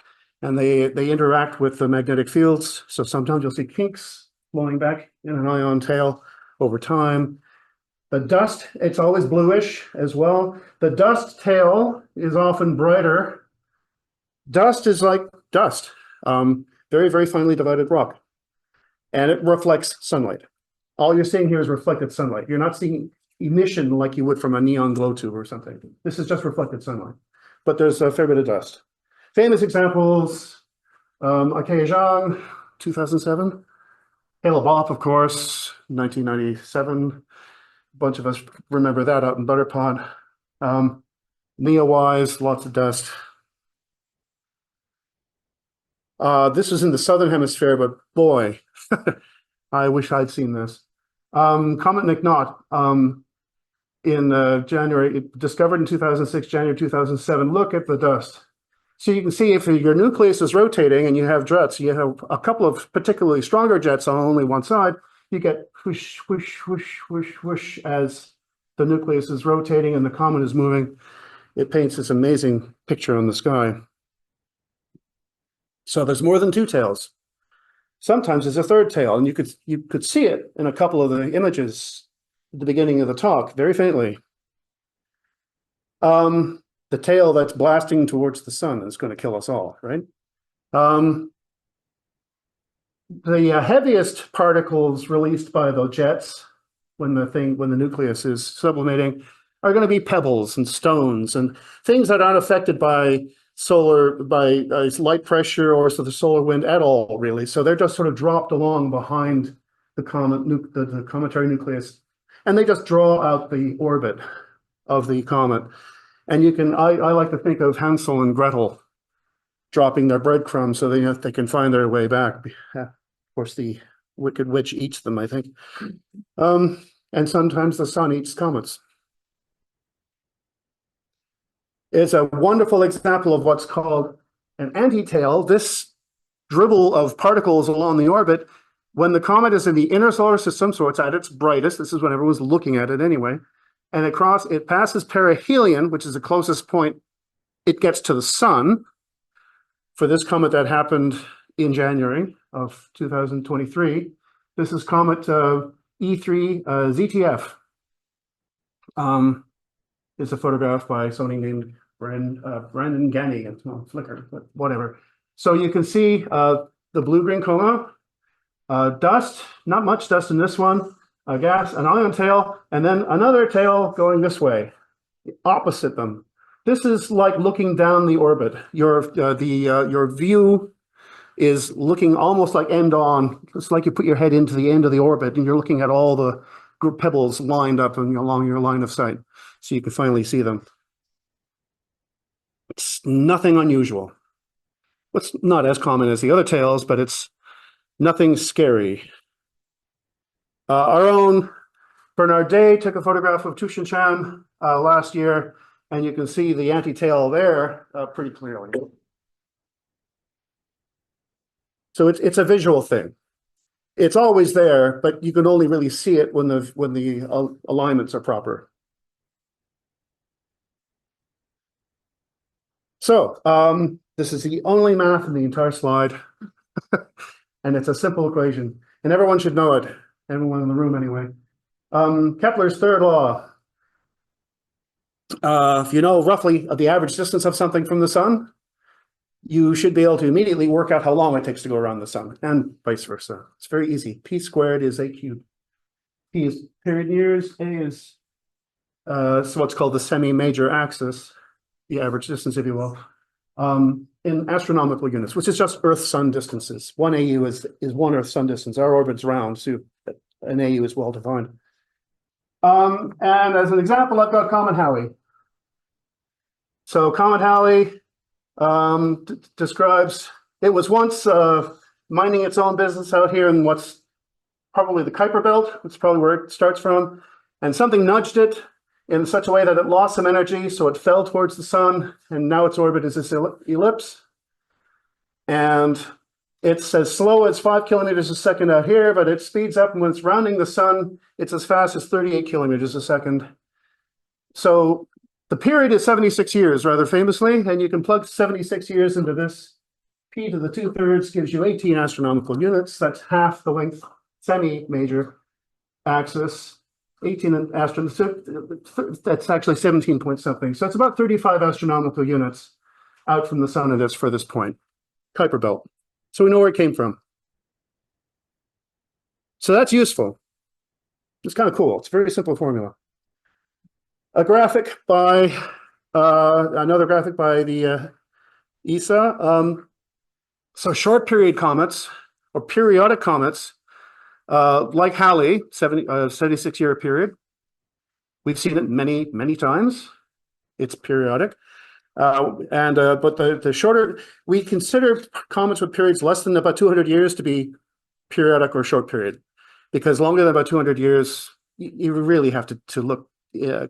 And they interact with the magnetic fields. So sometimes you'll see kinks flowing back in an ion tail over time. The dust, it's always bluish as well. The dust tail is often brighter. Dust is like dust, very, very finely divided rock. and it reflects sunlight. All you're seeing here is reflected sunlight. You're not seeing emission like you would from a neon glow tube or something. This is just reflected sunlight, but there's a fair bit of dust. Famous examples, Zhang, 2007. Hale-Bopp, of course, 1997. A bunch of us remember that out in Butterpot. Neowise, lots of dust. This was in the southern hemisphere, but boy, I wish I'd seen this. Comet McNaught in January, discovered in 2006, January 2007. Look at the dust. So you can see if your nucleus is rotating and you have jets, you have a couple of particularly stronger jets on only one side, you get whoosh, whoosh, whoosh, whoosh, whoosh as the nucleus is rotating and the comet is moving. It paints this amazing picture on the sky. So there's more than two tails. Sometimes there's a third tail, and you could see it in a couple of the images at the beginning of the talk, very faintly. The tail that's blasting towards the sun is going to kill us all, right? The heaviest particles released by the jets when the nucleus is sublimating are going to be pebbles and stones and things that aren't affected by light pressure or the solar wind at all, really. So they're just sort of dropped along behind the the cometary nucleus, and they just draw out the orbit of the comet. And you can, I like to think of Hansel and Gretel dropping their breadcrumbs so they can find their way back. Of course, the wicked witch eats them, I think. And sometimes the sun eats comets. It's a wonderful example of what's called an antitail. This dribble of particles along the orbit, when the comet is in the inner solar system, so it's at its brightest, this is when everyone's looking at it anyway, and it passes perihelion, which is the closest point it gets to the sun. For this comet that happened in January of 2023, this is comet E3 ZTF. It's a photograph by somebody named Brandon Ganny. It's on Flickr, but whatever. So you can see the blue-green coma, dust, not much dust in this one, a gas, an ion tail, and then another tail going this way, opposite them. This is like looking down the orbit. Your view is looking almost like end on. It's like you put your head into the end of the orbit and you're looking at all the pebbles lined up along your line of sight, so you can finally see them. It's nothing unusual. It's not as common as the other tails, but it's nothing scary. Our own Bernard Day took a photograph of Tushanchan last year, and you can see the antitail there pretty clearly. So it's a visual thing. It's always there, but you can only really see it when the alignments are proper. So this is the only math in the entire slide, and it's a simple equation, and everyone should know it. Everyone in the room, anyway. Kepler's third law. If you know roughly the average distance of something from the sun, you should be able to immediately work out how long it takes to go around the sun, and vice versa. It's very easy. P squared is A cubed. P is period years. A is so what's called the semi-major axis, the average distance, if you will, in astronomical units, which is just Earth-Sun distances. 1 AU is 1 Earth-Sun distance. Our orbit's round, so an AU is well defined. And as an example, I've got Comet Halley. So Comet Halley describes, it was once minding its own business out here in what's probably the Kuiper Belt. It's probably where it starts from. And something nudged it in such a way that it lost some energy, so it fell towards the sun, and now its orbit is this ellipse. And it's as slow as 5 kilometers a second out here, but it speeds up, and when it's rounding the sun, it's as fast as 38 kilometers a second. So the period is 76 years, rather famously, and you can plug 76 years into this. P to the 2/3 gives you 18 astronomical units. That's half the length semi-major axis. 18 astronomical, that's actually 17 point something. So it's about 35 astronomical units out from the sun at its furthest point, Kuiper Belt. So we know where it came from. So that's useful. It's kind of cool. It's a very simple formula. A graphic by another graphic by the ESA. So short period comets or periodic comets, like Halley, 76-year period. We've seen it many, many times. It's periodic. But the shorter, we consider comets with periods less than about 200 years to be periodic or short period, because longer than about 200 years, you really have to look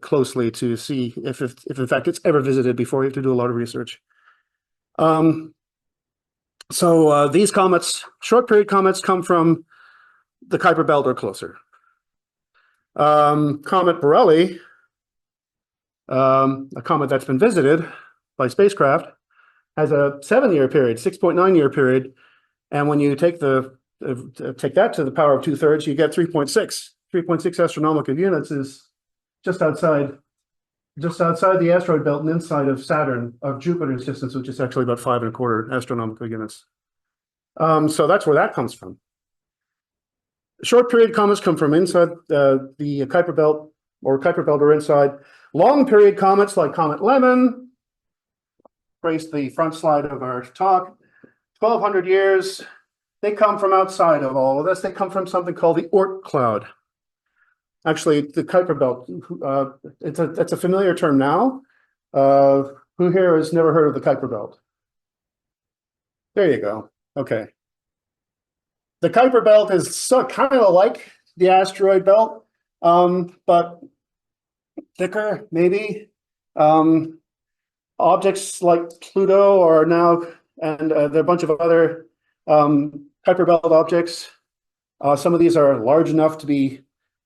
closely to see if in fact it's ever visited before. You have to do a lot of research. So these comets, short period comets, come from the Kuiper Belt or closer. Comet Borrelli, a comet that's been visited by spacecraft, has a 7-year period, 6.9-year period, and when you take take that to the power of 2/3, you get 3.6. 3.6 astronomical units is just outside the asteroid belt and inside of Saturn, of Jupiter's distance, which is actually about 5.25 astronomical units. So that's where that comes from. Short period comets come from inside the Kuiper Belt or inside. Long period comets like Comet Lemon, trace the front slide of our talk, 1,200 years. They come from outside of all of this. They come from something called the Oort cloud. Actually, the Kuiper Belt, it's a familiar term now. Who here has never heard of the Kuiper Belt? There you go. Okay. The Kuiper Belt is kind of like the asteroid belt, but thicker, maybe. Objects like Pluto are now, and there are a bunch of other Kuiper Belt objects. Some of these are large enough to be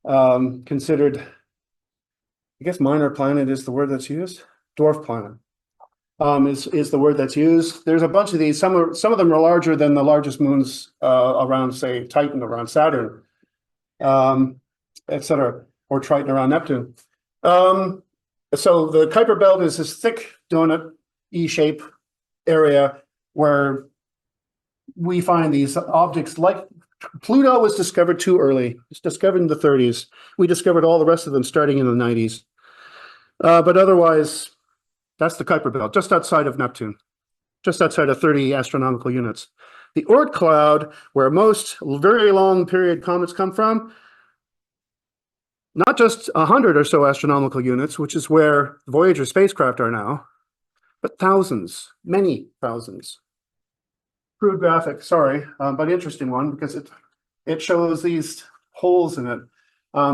considered, I guess minor planet is the word that's used. Dwarf planet is the word that's used. There's a bunch of these. Some of them are larger than the largest moons around, say, Titan, around Saturn, etc., or Triton around Neptune. So the Kuiper Belt is this thick donut E-shape area where we find these objects. Like Pluto was discovered too early. It was discovered in the 30s. We discovered all the rest of them starting in the 90s. But otherwise, that's the Kuiper Belt, just outside of Neptune, just outside of 30 astronomical units. The Oort cloud, where most very long period comets come from, not just 100 or so astronomical units, which is where Voyager spacecraft are now, but thousands, many thousands. Crude graphic, sorry, but interesting one because it shows these holes in it.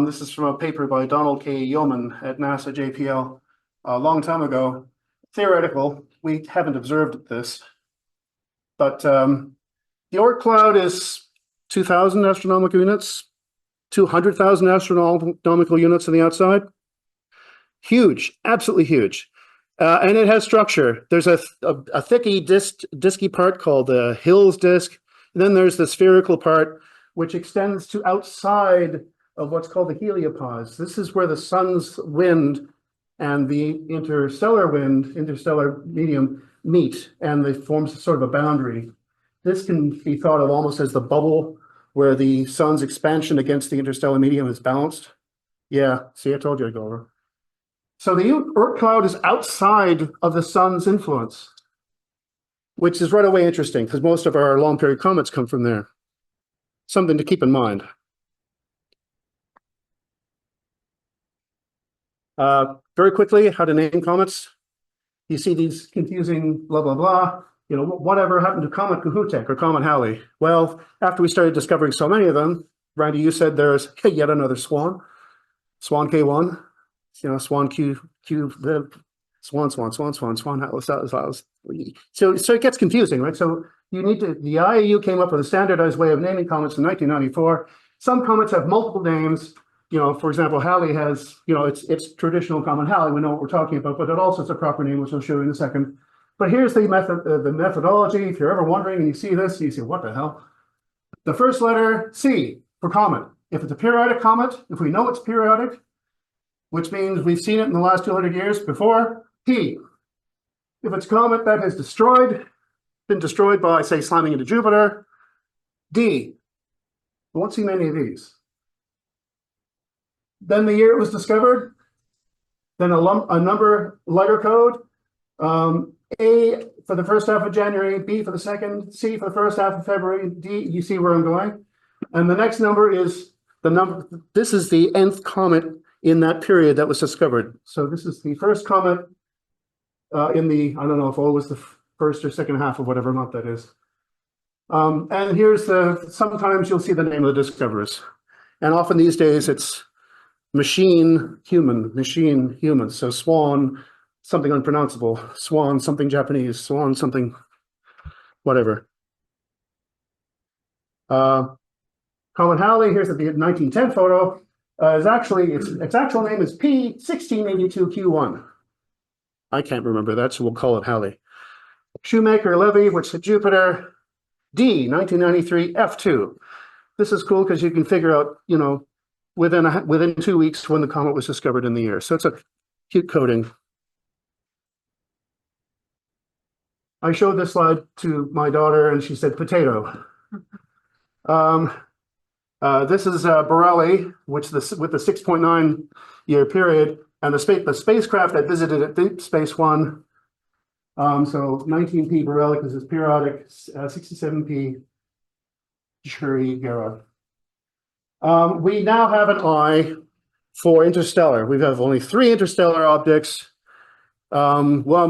This is from a paper by Donald K. Yeoman at NASA JPL a long time ago. Theoretical, we haven't observed this, but the Oort cloud is 2,000 astronomical units, 200,000 astronomical units on the outside. Huge, absolutely huge. And it has structure. There's a thicky disky part called the Hills disk. And then there's the spherical part, which extends to outside of what's called the heliopause. This is where the sun's wind and the interstellar medium meet, and they form sort of a boundary. This can be thought of almost as the bubble where the sun's expansion against the interstellar medium is balanced. Yeah, see, I told you I'd go over. So the Oort cloud is outside of the sun's influence, which is right away interesting because most of our long period comets come from there. Something to keep in mind. Very quickly, how to name comets. You see these confusing blah, blah, blah. You know, whatever happened to Comet Kohoutek or Comet Halley? Well, after we started discovering so many of them, Randy, you said there's yet another swan, Swan K1, you know, Swan Q, Swan. So it gets confusing, right? So you need to, the IAU came up with a standardized way of naming comets in 1994. Some comets have multiple names. You know, for example, Halley has, you know, it's traditional Comet Halley. We know what we're talking about, but it also has a proper name, which I'll show you in a second. But here's the methodology. If you're ever wondering and you see this, you say, what the hell? The first letter, C, for comet. If it's a periodic comet, if we know it's periodic, which means we've seen it in the last 200 years before, P. If it's a comet that has been destroyed by, say, slamming into Jupiter, D. You won't see many of these. Then the year it was discovered, then a number letter code, A for the first half of January, B for the second, C for the first half of February, D, you see where I'm going? And the next number is the number, this is the nth comet in that period that was discovered. So this is the first comet in the, I don't know if it was the first or second half of whatever month that is. And here's sometimes you'll see the name of the discoverers. And often these days it's machine, human. So Swan, something unpronounceable. Swan, something Japanese. Swan, something, whatever. Comet Halley, here's the 1910 photo. Is actually, its actual name is P1682Q1. I can't remember that, so we'll call it Halley. Shoemaker-Levy, which is Jupiter. D, 1993 F2. This is cool because you can figure out, you know, within 2 weeks when the comet was discovered in the year. So it's a cute coding. I showed this slide to my daughter and she said potato. This is Borelli, with the 6.9 year period, and the spacecraft that visited at Deep Space One. So 19P Borelli because it's periodic, 67P Chury-Gerard. We now have an eye for interstellar. We have only 3 interstellar objects. Oumuamua,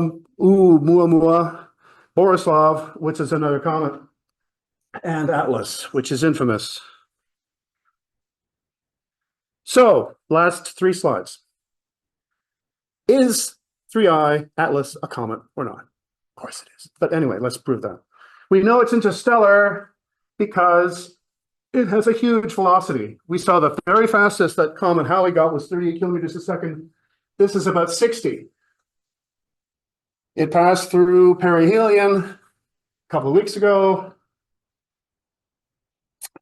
Borislav, which is another comet, and Atlas, which is infamous. So, last 3 slides. Is 3I Atlas a comet or not? Of course it is. But anyway, let's prove that. We know it's interstellar because it has a huge velocity. We saw the very fastest that Comet Halley got was 38 kilometers a second. This is about 60. It passed through perihelion a couple of weeks ago,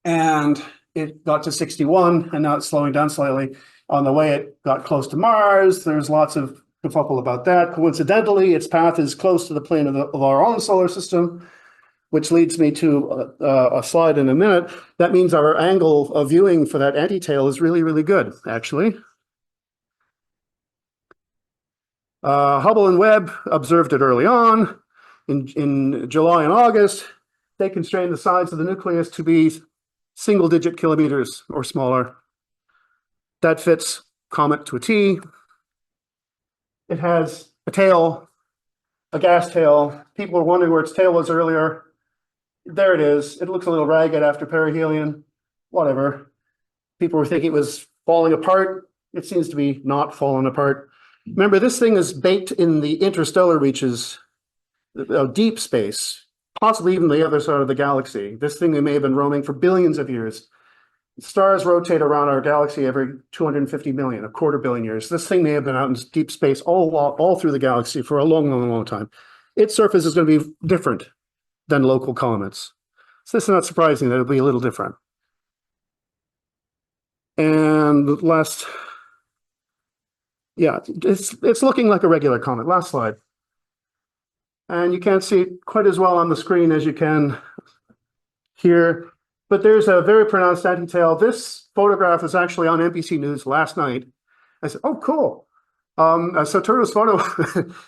and it got to 61, and now it's slowing down slightly. On the way it got close to Mars. There's lots of kerfuffle about that. Coincidentally, its path is close to the plane of our own solar system, which leads me to a slide in a minute. That means our angle of viewing for that antitail is really, really good, actually. Hubble and Webb observed it early on. In July and August, they constrained the size of the nucleus to be single-digit kilometers or smaller. That fits Comet to a T. It has a tail, a gas tail. People were wondering where its tail was earlier. There it is. It looks a little ragged after perihelion. Whatever. People were thinking it was falling apart. It seems to be not falling apart. Remember, this thing is baked in the interstellar reaches of deep space, possibly even the other side of the galaxy. This thing may have been roaming for billions of years. Stars rotate around our galaxy every 250 million, a quarter billion years. This thing may have been out in deep space all through the galaxy for a long time. Its surface is going to be different than local comets. So this is not surprising that it'll be a little different. And last, yeah, it's looking like a regular comet. Last slide. And you can't see it quite as well on the screen as you can here, but there's a very pronounced antitail. This photograph is actually on NBC News last night. I said, oh, cool. So Turtle's photo,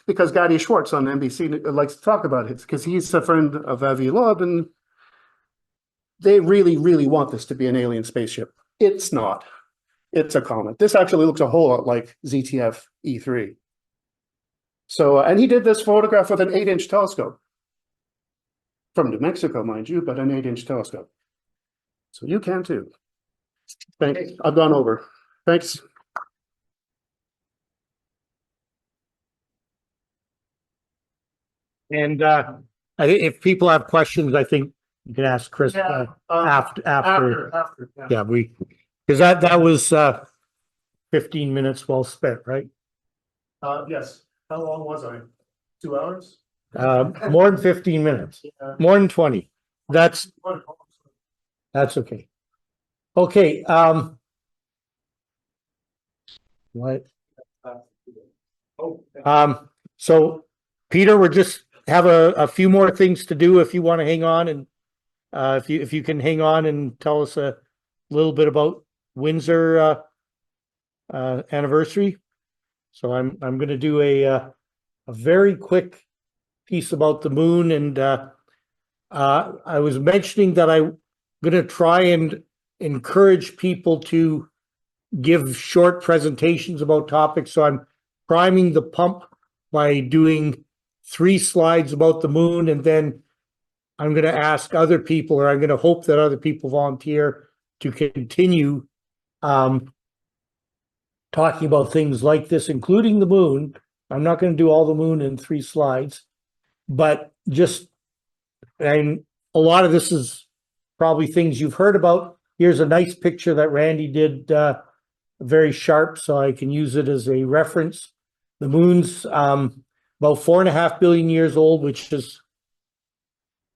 because Gadi Schwartz on NBC likes to talk about it, because he's a friend of Avi Loeb, and they really, really want this to be an alien spaceship. It's not. It's a comet. This actually looks a whole lot like ZTF E3. So, and he did this photograph with an 8-inch telescope. From New Mexico, mind you, but an 8-inch telescope. So you can too. Thanks. I've gone over. Thanks. And if people have questions, I think you can ask Chris after. Yeah, because that was 15 minutes well spent, right? Yes. How long was I? 2 hours? More than 15 minutes, more than 20. That's okay. Okay. What? So Peter, we're just have a few more things to do if you want to hang on, and if you can hang on and tell us a little bit about Windsor anniversary. So I'm going to do a very quick piece about the moon, and I was mentioning that I'm going to try and encourage people to give short presentations about topics. So I'm priming the pump by doing 3 slides about the moon, and then I'm going to ask other people, or I'm going to hope that other people volunteer to continue talking about things like this, including the moon. I'm not going to do all the moon in 3 slides, but and a lot of this is probably things you've heard about. Here's a nice picture that Randy did, very sharp, so I can use it as a reference. The moon's about 4.5 billion years old, which is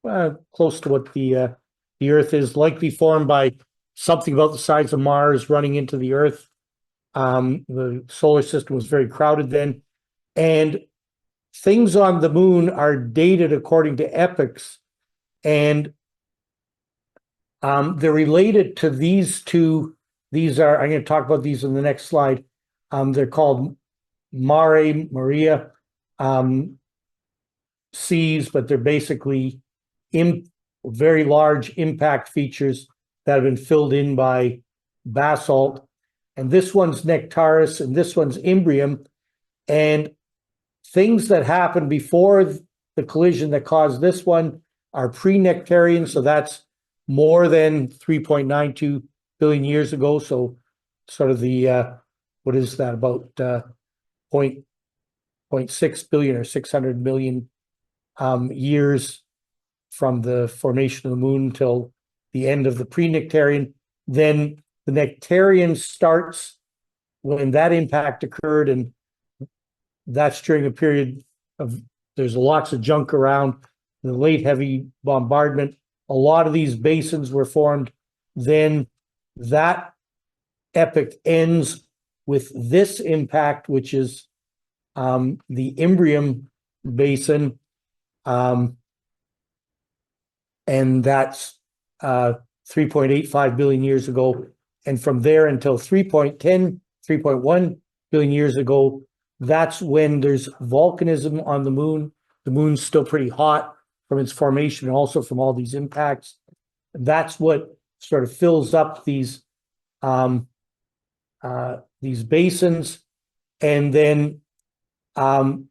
close to what the Earth is, likely formed by something about the size of Mars running into the Earth. The solar system was very crowded then, and things on the moon are dated according to epochs, and they're related to these two. These are, I'm going to talk about these in the next slide. They're called Maria seas, but they're basically very large impact features that have been filled in by basalt. And this one's Nectaris, and this one's Imbrium. And things that happened before the collision that caused this one are pre-Nectarian, so that's more than 3.92 billion years ago. So sort of the, what is that, about 0.6 billion or 600 million years from the formation of the moon till the end of the pre-Nectarian. Then the Nectarian starts when that impact occurred, and that's during a period of, there's lots of junk around, the late heavy bombardment. A lot of these basins were formed. Then that epoch ends with this impact, which is the Imbrium basin, and that's 3.85 billion years ago. And from there until 3.1 billion years ago, that's when there's volcanism on the moon. The moon's still pretty hot from its formation and also from all these impacts. That's what sort of fills up these basins. And then from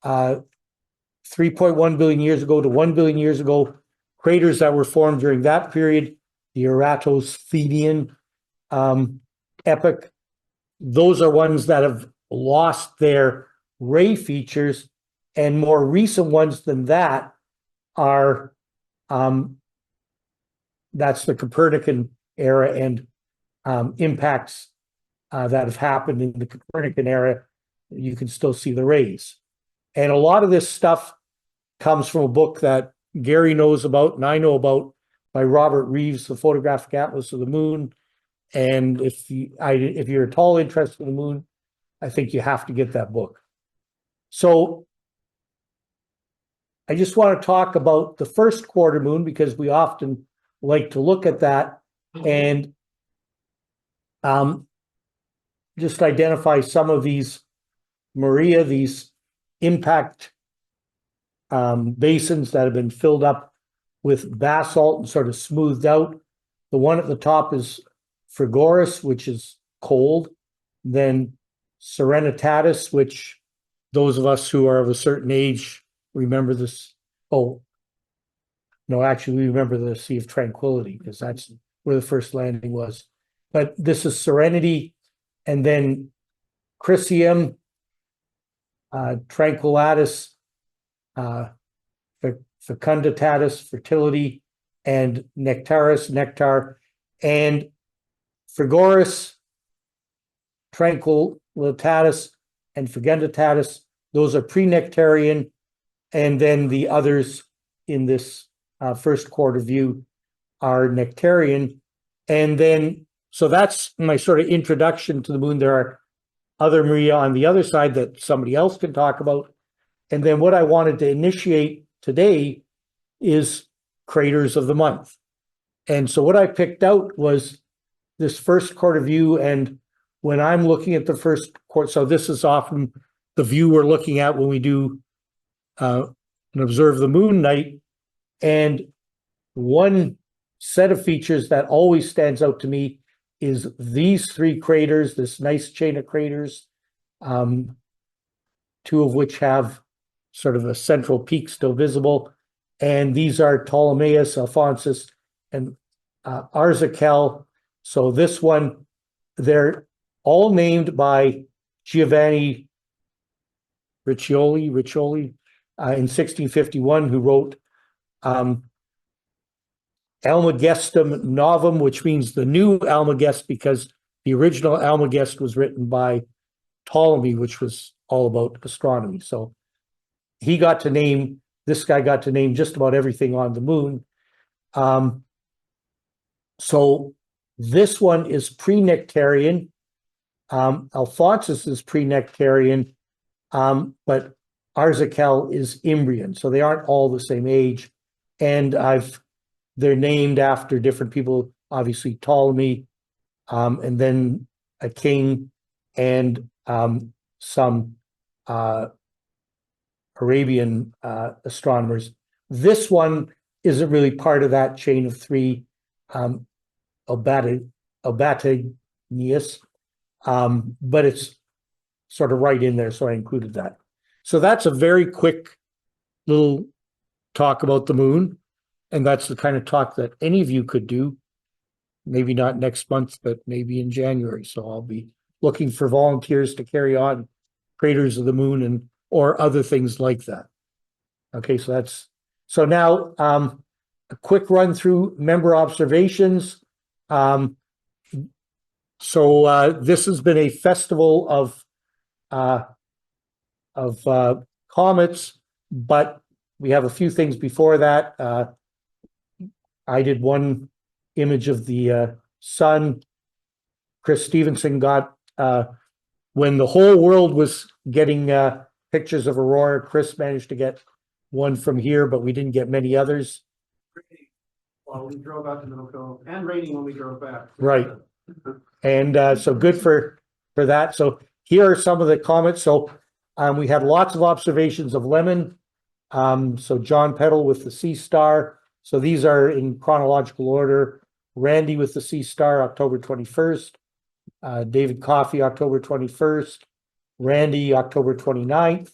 3.1 billion years ago to 1 billion years ago, craters that were formed during that period, the Eratosthenian epoch, those are ones that have lost their ray features, and more recent ones than that are that's the Copernican era, and impacts that have happened in the Copernican era, you can still see the rays. And a lot of this stuff comes from a book that Gary knows about and I know about, by Robert Reeves, The Photographic Atlas of the Moon. And if you're at all interested in the moon, I think you have to get that book. So I just want to talk about the first quarter moon, because we often like to look at that and just identify some of these Maria, these impact basins that have been filled up with basalt and sort of smoothed out. The one at the top is Frigoris, which is cold. Then Serenitatis, which those of us who are of a certain age remember this. Oh, no, actually, we remember the Sea of Tranquility, because that's where the first landing was. But this is Serenity, and then Chrysium, Tranquillatus, Fecunditatis, Fertility, and Nectaris, Nectar, and Frigoris, Tranquillitatis, and Fecunditatis. Those are pre-Nectarian, and then the others in this first quarter view are Nectarian. And then, so that's my sort of introduction to the moon. There are other Maria on the other side that somebody else can talk about. And then what I wanted to initiate today is craters of the month. And so what I picked out was this first quarter view, and when I'm looking at the first quarter, so this is often the view we're looking at when we do and observe the moon night. And one set of features that always stands out to me is these three craters, this nice chain of craters, two of which have sort of a central peak still visible. And these are Ptolemaeus, Alphonsus, and Arzakel. So this one, they're all named by Giovanni Riccioli in 1651, who wrote Almagestum Novum, which means the new Almagest, because the original Almagest was written by Ptolemy, which was all about astronomy. So he got to name, this guy got to name just about everything on the moon. So this one is pre-Nectarian. Alphonsus is pre-Nectarian, but Arzakel is Imbrian. So they aren't all the same age. And they're named after different people, obviously Ptolemy, and then a king and some Arabian astronomers. This one isn't really part of that chain of three, Obataneus, but it's sort of right in there, so I included that. So that's a very quick little talk about the moon, and that's the kind of talk that any of you could do. Maybe not next month, but maybe in January. So I'll be looking for volunteers to carry on craters of the moon and or other things like that. Okay, so that's so now a quick run through member observations. This has been a festival of comets, but we have a few things before that. I did one image of the sun. Chris Stevenson got when the whole world was getting pictures of aurora. Chris managed to get one from here, but we didn't get many others. Well, we drove out to Middle Cove and raining when we drove back. Right. And so good for that. So here are some of the comets. So we had lots of observations of Lemon. So John Peddle with the Sea Star. So these are in chronological order. Randy with the Sea Star, October 21st. David Coffey, October 21st. Randy, October 29th.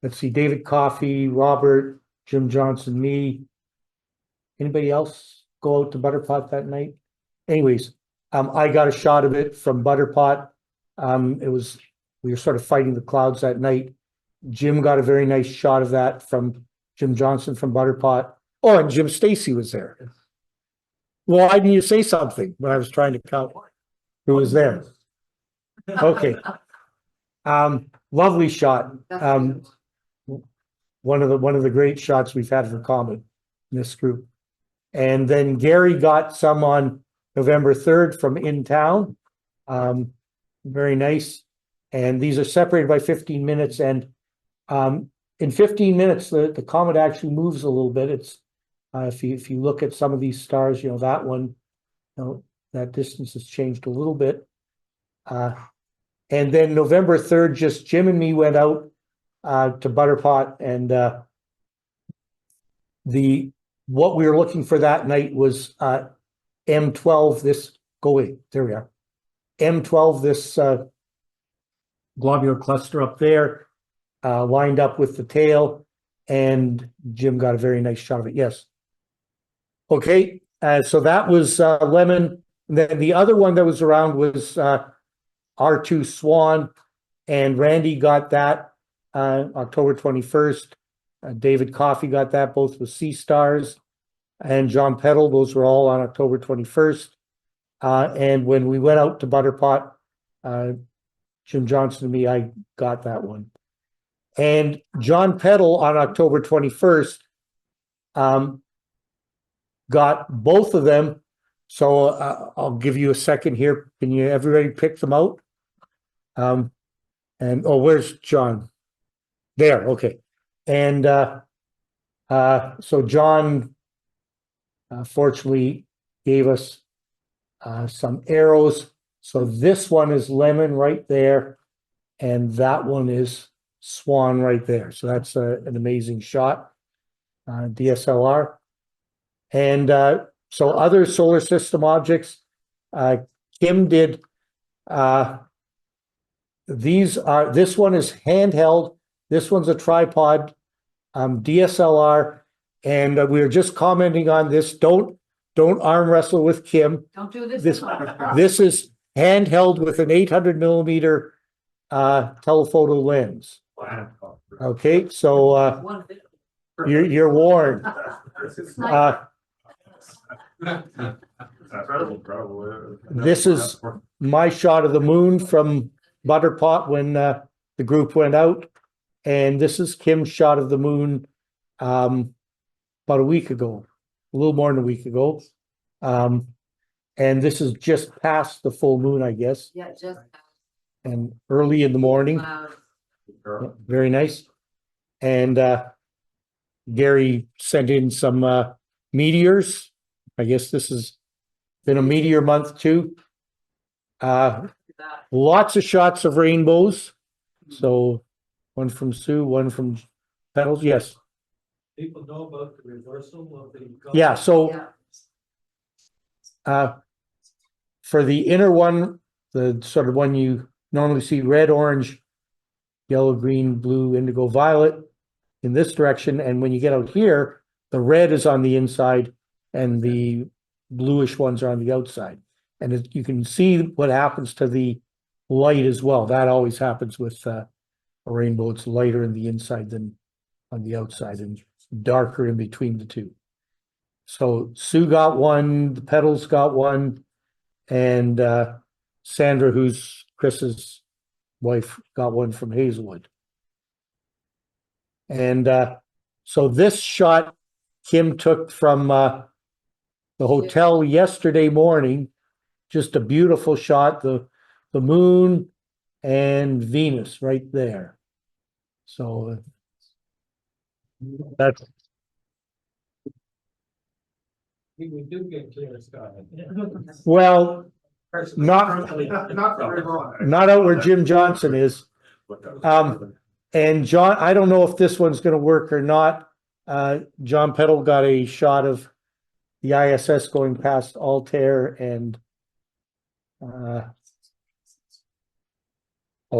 Let's see, David Coffey, Robert, Jim Johnson, me. Anybody else go out to Butterpot that night? Anyways, I got a shot of it from Butterpot. We were sort of fighting the clouds that night. Jim got a very nice shot of that from Jim Johnson from Butterpot. Oh, and Jim Stacy was there. Well, why didn't you say something when I was trying to count who was there? Okay. Lovely shot. One of the great shots we've had for Comet in this group. And then Gary got some on November 3rd from in town. Very nice. And these are separated by 15 minutes. And in 15 minutes, the comet actually moves a little bit. It's if you look at some of these stars, that one, that distance has changed a little bit. And then November 3rd, just Jim and me went out to Butterpot, and what we were looking for that night was M12. There we are. M12, this globular cluster up there, lined up with the tail, and Jim got a very nice shot of it. Yes. Okay, so that was Lemon. And then the other one that was around was R2 Swan, and Randy got that October 21st. David Coffey got that, both with Sea Stars, and John Peddle. Those were all on October 21st. And when we went out to Butterpot, Jim Johnson and me, I got that one. And John Peddle on October 21st got both of them. So I'll give you a second here. Can you everybody pick them out? Where's John? There, okay. And So John fortunately gave us some arrows. So this one is lemon right there, and that one is swan right there. So that's an amazing shot, DSLR. And so other solar system objects, Kim did, this one is handheld, this one's a tripod, DSLR, and we were just commenting on this. Don't arm wrestle with Kim. Don't do this. This is handheld with an 800 millimeter telephoto lens. Okay, so you're warned. This is my shot of the moon from Butterpot when the group went out, and this is Kim's shot of the moon about a week ago, a little more than a week ago. And this is just past the full moon, I guess, Yeah, just. and early in the morning. Very nice. And Gary sent in some meteors. I guess this has been a meteor month too. Lots of shots of rainbows. So one from Sue, one from Petals. Yes. People know about the reversal of the. Yeah. So for the inner one, the sort of one you normally see, red, orange, yellow, green, blue, indigo, violet in this direction. And when you get out here, the red is on the inside and the bluish ones are on the outside. And you can see what happens to the light as well. That always happens with a rainbow. It's lighter in the inside than on the outside and darker in between the two. So Sue got one, the Petals got one, and Sandra, who's Chris's wife, got one from Hazelwood. And so this shot Kim took from the hotel yesterday morning, just a beautiful shot, the moon and Venus right there. So that's. We do get clear sky. Well, not out where Jim Johnson is. And John, I don't know if this one's going to work or not. John Peddle got a shot of the ISS going past Altair and oh,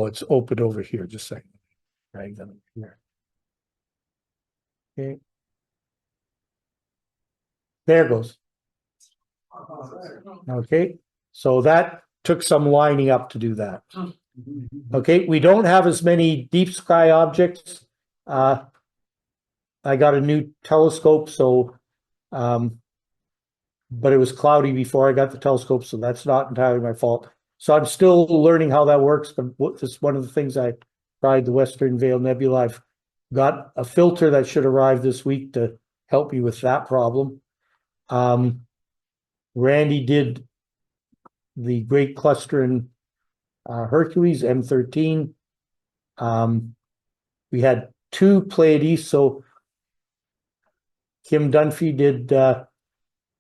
it's open over here. Just a second. Drag them here. Okay. There it goes. Okay, so that took some lining up to do that. Okay, we don't have as many deep sky objects. I got a new telescope, so but it was cloudy before I got the telescope, so that's not entirely my fault. So I'm still learning how that works, but this is one of the things I tried, the Western Veil Nebula. I've got a filter that should arrive this week to help me with that problem. Randy did the Great Cluster in Hercules M13. We had two Pleiades, so Kim Dunphy did the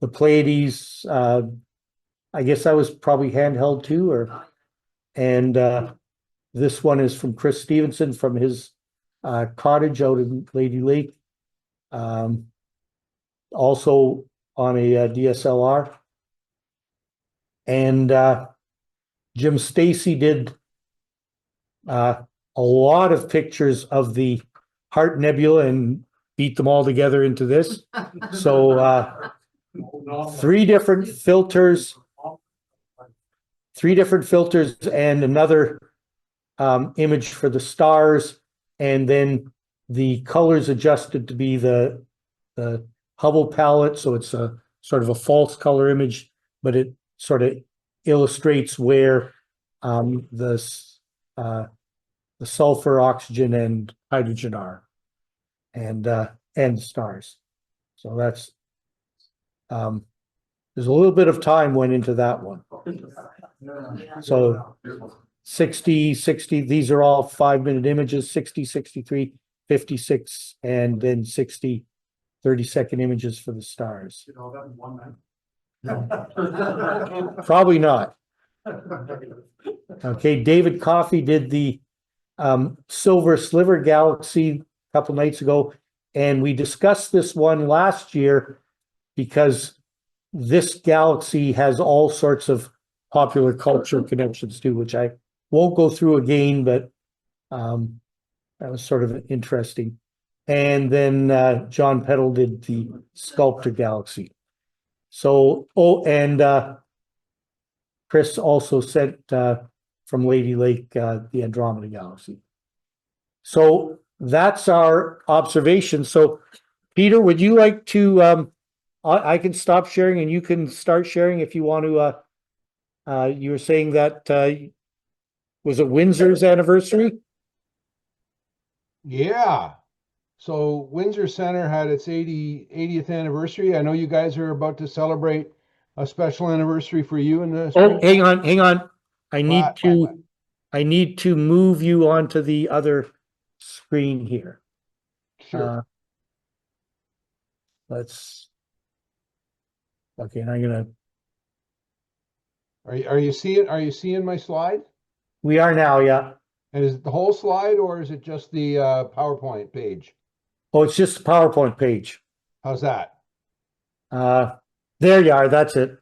Pleiades. I guess that was probably handheld too, and this one is from Chris Stevenson from his cottage out in Lady Lake. Also on a DSLR. And Jim Stacy did a lot of pictures of the Heart Nebula and beat them all together into this. So three different filters and another image for the stars, and then the colors adjusted to be the Hubble palette, so it's a sort of a false color image, but it sort of illustrates where the sulfur, oxygen, and hydrogen are, and stars. So that's there's a little bit of time went into that one. So 60, these are all 5-minute images, 60, 63, 56, and then 60 30-second images for the stars. You know, that in 1 minute. Probably not. Okay, David Coffey did the Silver Sliver Galaxy a couple nights ago, and we discussed this one last year because this galaxy has all sorts of popular culture connections too, which I won't go through again, but that was sort of interesting. And then John Peddle did the Sculptor Galaxy. So, and Chris also sent from Lady Lake the Andromeda Galaxy. So that's our observation. So, Peter, would you like to? I can stop sharing and you can start sharing if you want to. You were saying that was it Windsor's anniversary? Yeah. So Windsor Center had its 80th anniversary. I know you guys are about to celebrate a special anniversary for you in the Oh, spring. hang on. I need What? to. I need to move you onto the other screen here. Sure. Let's. Okay, and I'm gonna. Are you seeing my slide? We are now, yeah. And is it the whole slide or is it just the PowerPoint page? Oh, it's just the PowerPoint page. How's that? There you are. That's it.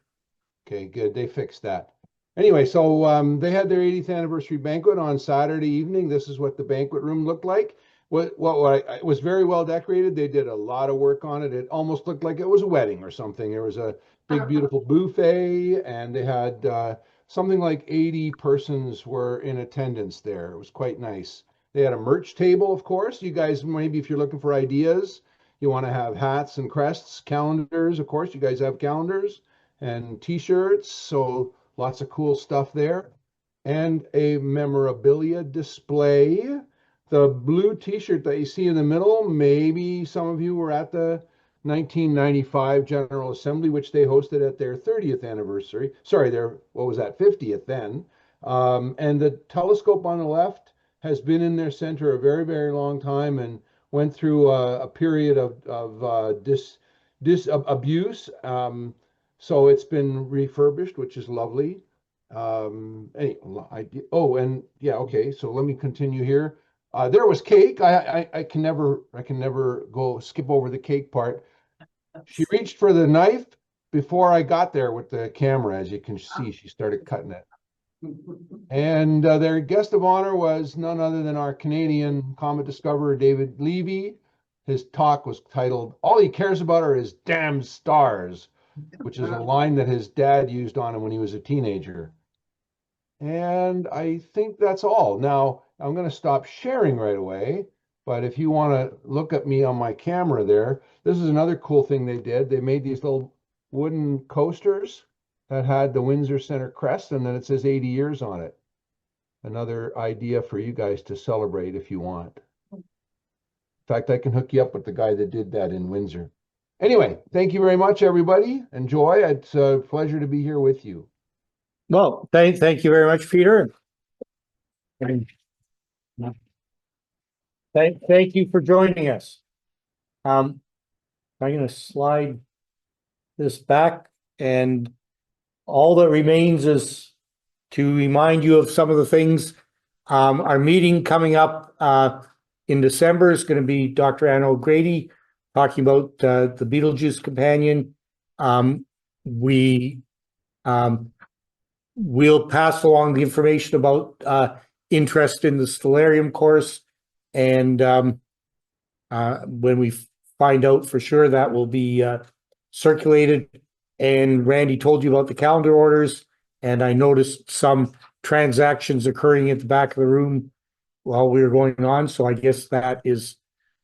Okay, good. They fixed that. Anyway, so they had their 80th anniversary banquet on Saturday evening. This is what the banquet room looked like. It was very well decorated. They did a lot of work on it. It almost looked like it was a wedding or something. There was a big, beautiful buffet, and they had something like 80 persons were in attendance there. It was quite nice. They had a merch table, of course. You guys, maybe if you're looking for ideas, you want to have hats and crests, calendars, of course. You guys have calendars and t-shirts. So lots of cool stuff there. And a memorabilia display. The blue t-shirt that you see in the middle, maybe some of you were at the 1995 General Assembly, which they hosted at their 30th anniversary. Sorry, their, what was that, 50th then. And the telescope on the left has been in their center a very, very long time and went through a period of abuse. So it's been refurbished, which is lovely. Okay, so let me continue here. There was cake. I can never go skip over the cake part. She reached for the knife before I got there with the camera. As you can see, she started cutting it. And their guest of honor was none other than our Canadian comet discoverer, David Levy. His talk was titled, "All He Cares About Are His Damn Stars," which is a line that his dad used on him when he was a teenager. And I think that's all. Now, I'm going to stop sharing right away. But if you want to look at me on my camera there, this is another cool thing they did. They made these little wooden coasters that had the Windsor Center crest, and then it says 80 years on it. Another idea for you guys to celebrate if you want. In fact, I can hook you up with the guy that did that in Windsor. Anyway, thank you very much, everybody. Enjoy. It's a pleasure to be here with you. Well, thank you very much, Peter. And thank you for joining us. I'm going to slide this back, and all that remains is to remind you of some of the things. Our meeting coming up in December is going to be Dr. Anna O'Grady talking about the Betelgeuse companion. We'll pass along the information about interest in the Stellarium course, and when we find out for sure, that will be circulated. And Randy told you about the calendar orders, and I noticed some transactions occurring at the back of the room while we were going on, so I guess that is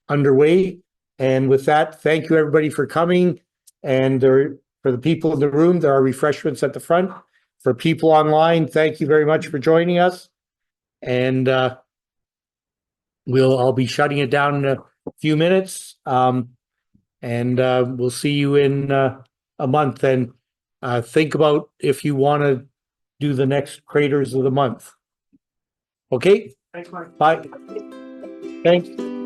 underway. And with that, thank you everybody for coming. And for the people in the room, there are refreshments at the front. For people online, thank you very much for joining us. And I'll be shutting it down in a few minutes. And we'll see you in a month. And think about if you want to do the next Craters of the Month. Okay? Thanks, Mike. Bye. Thanks.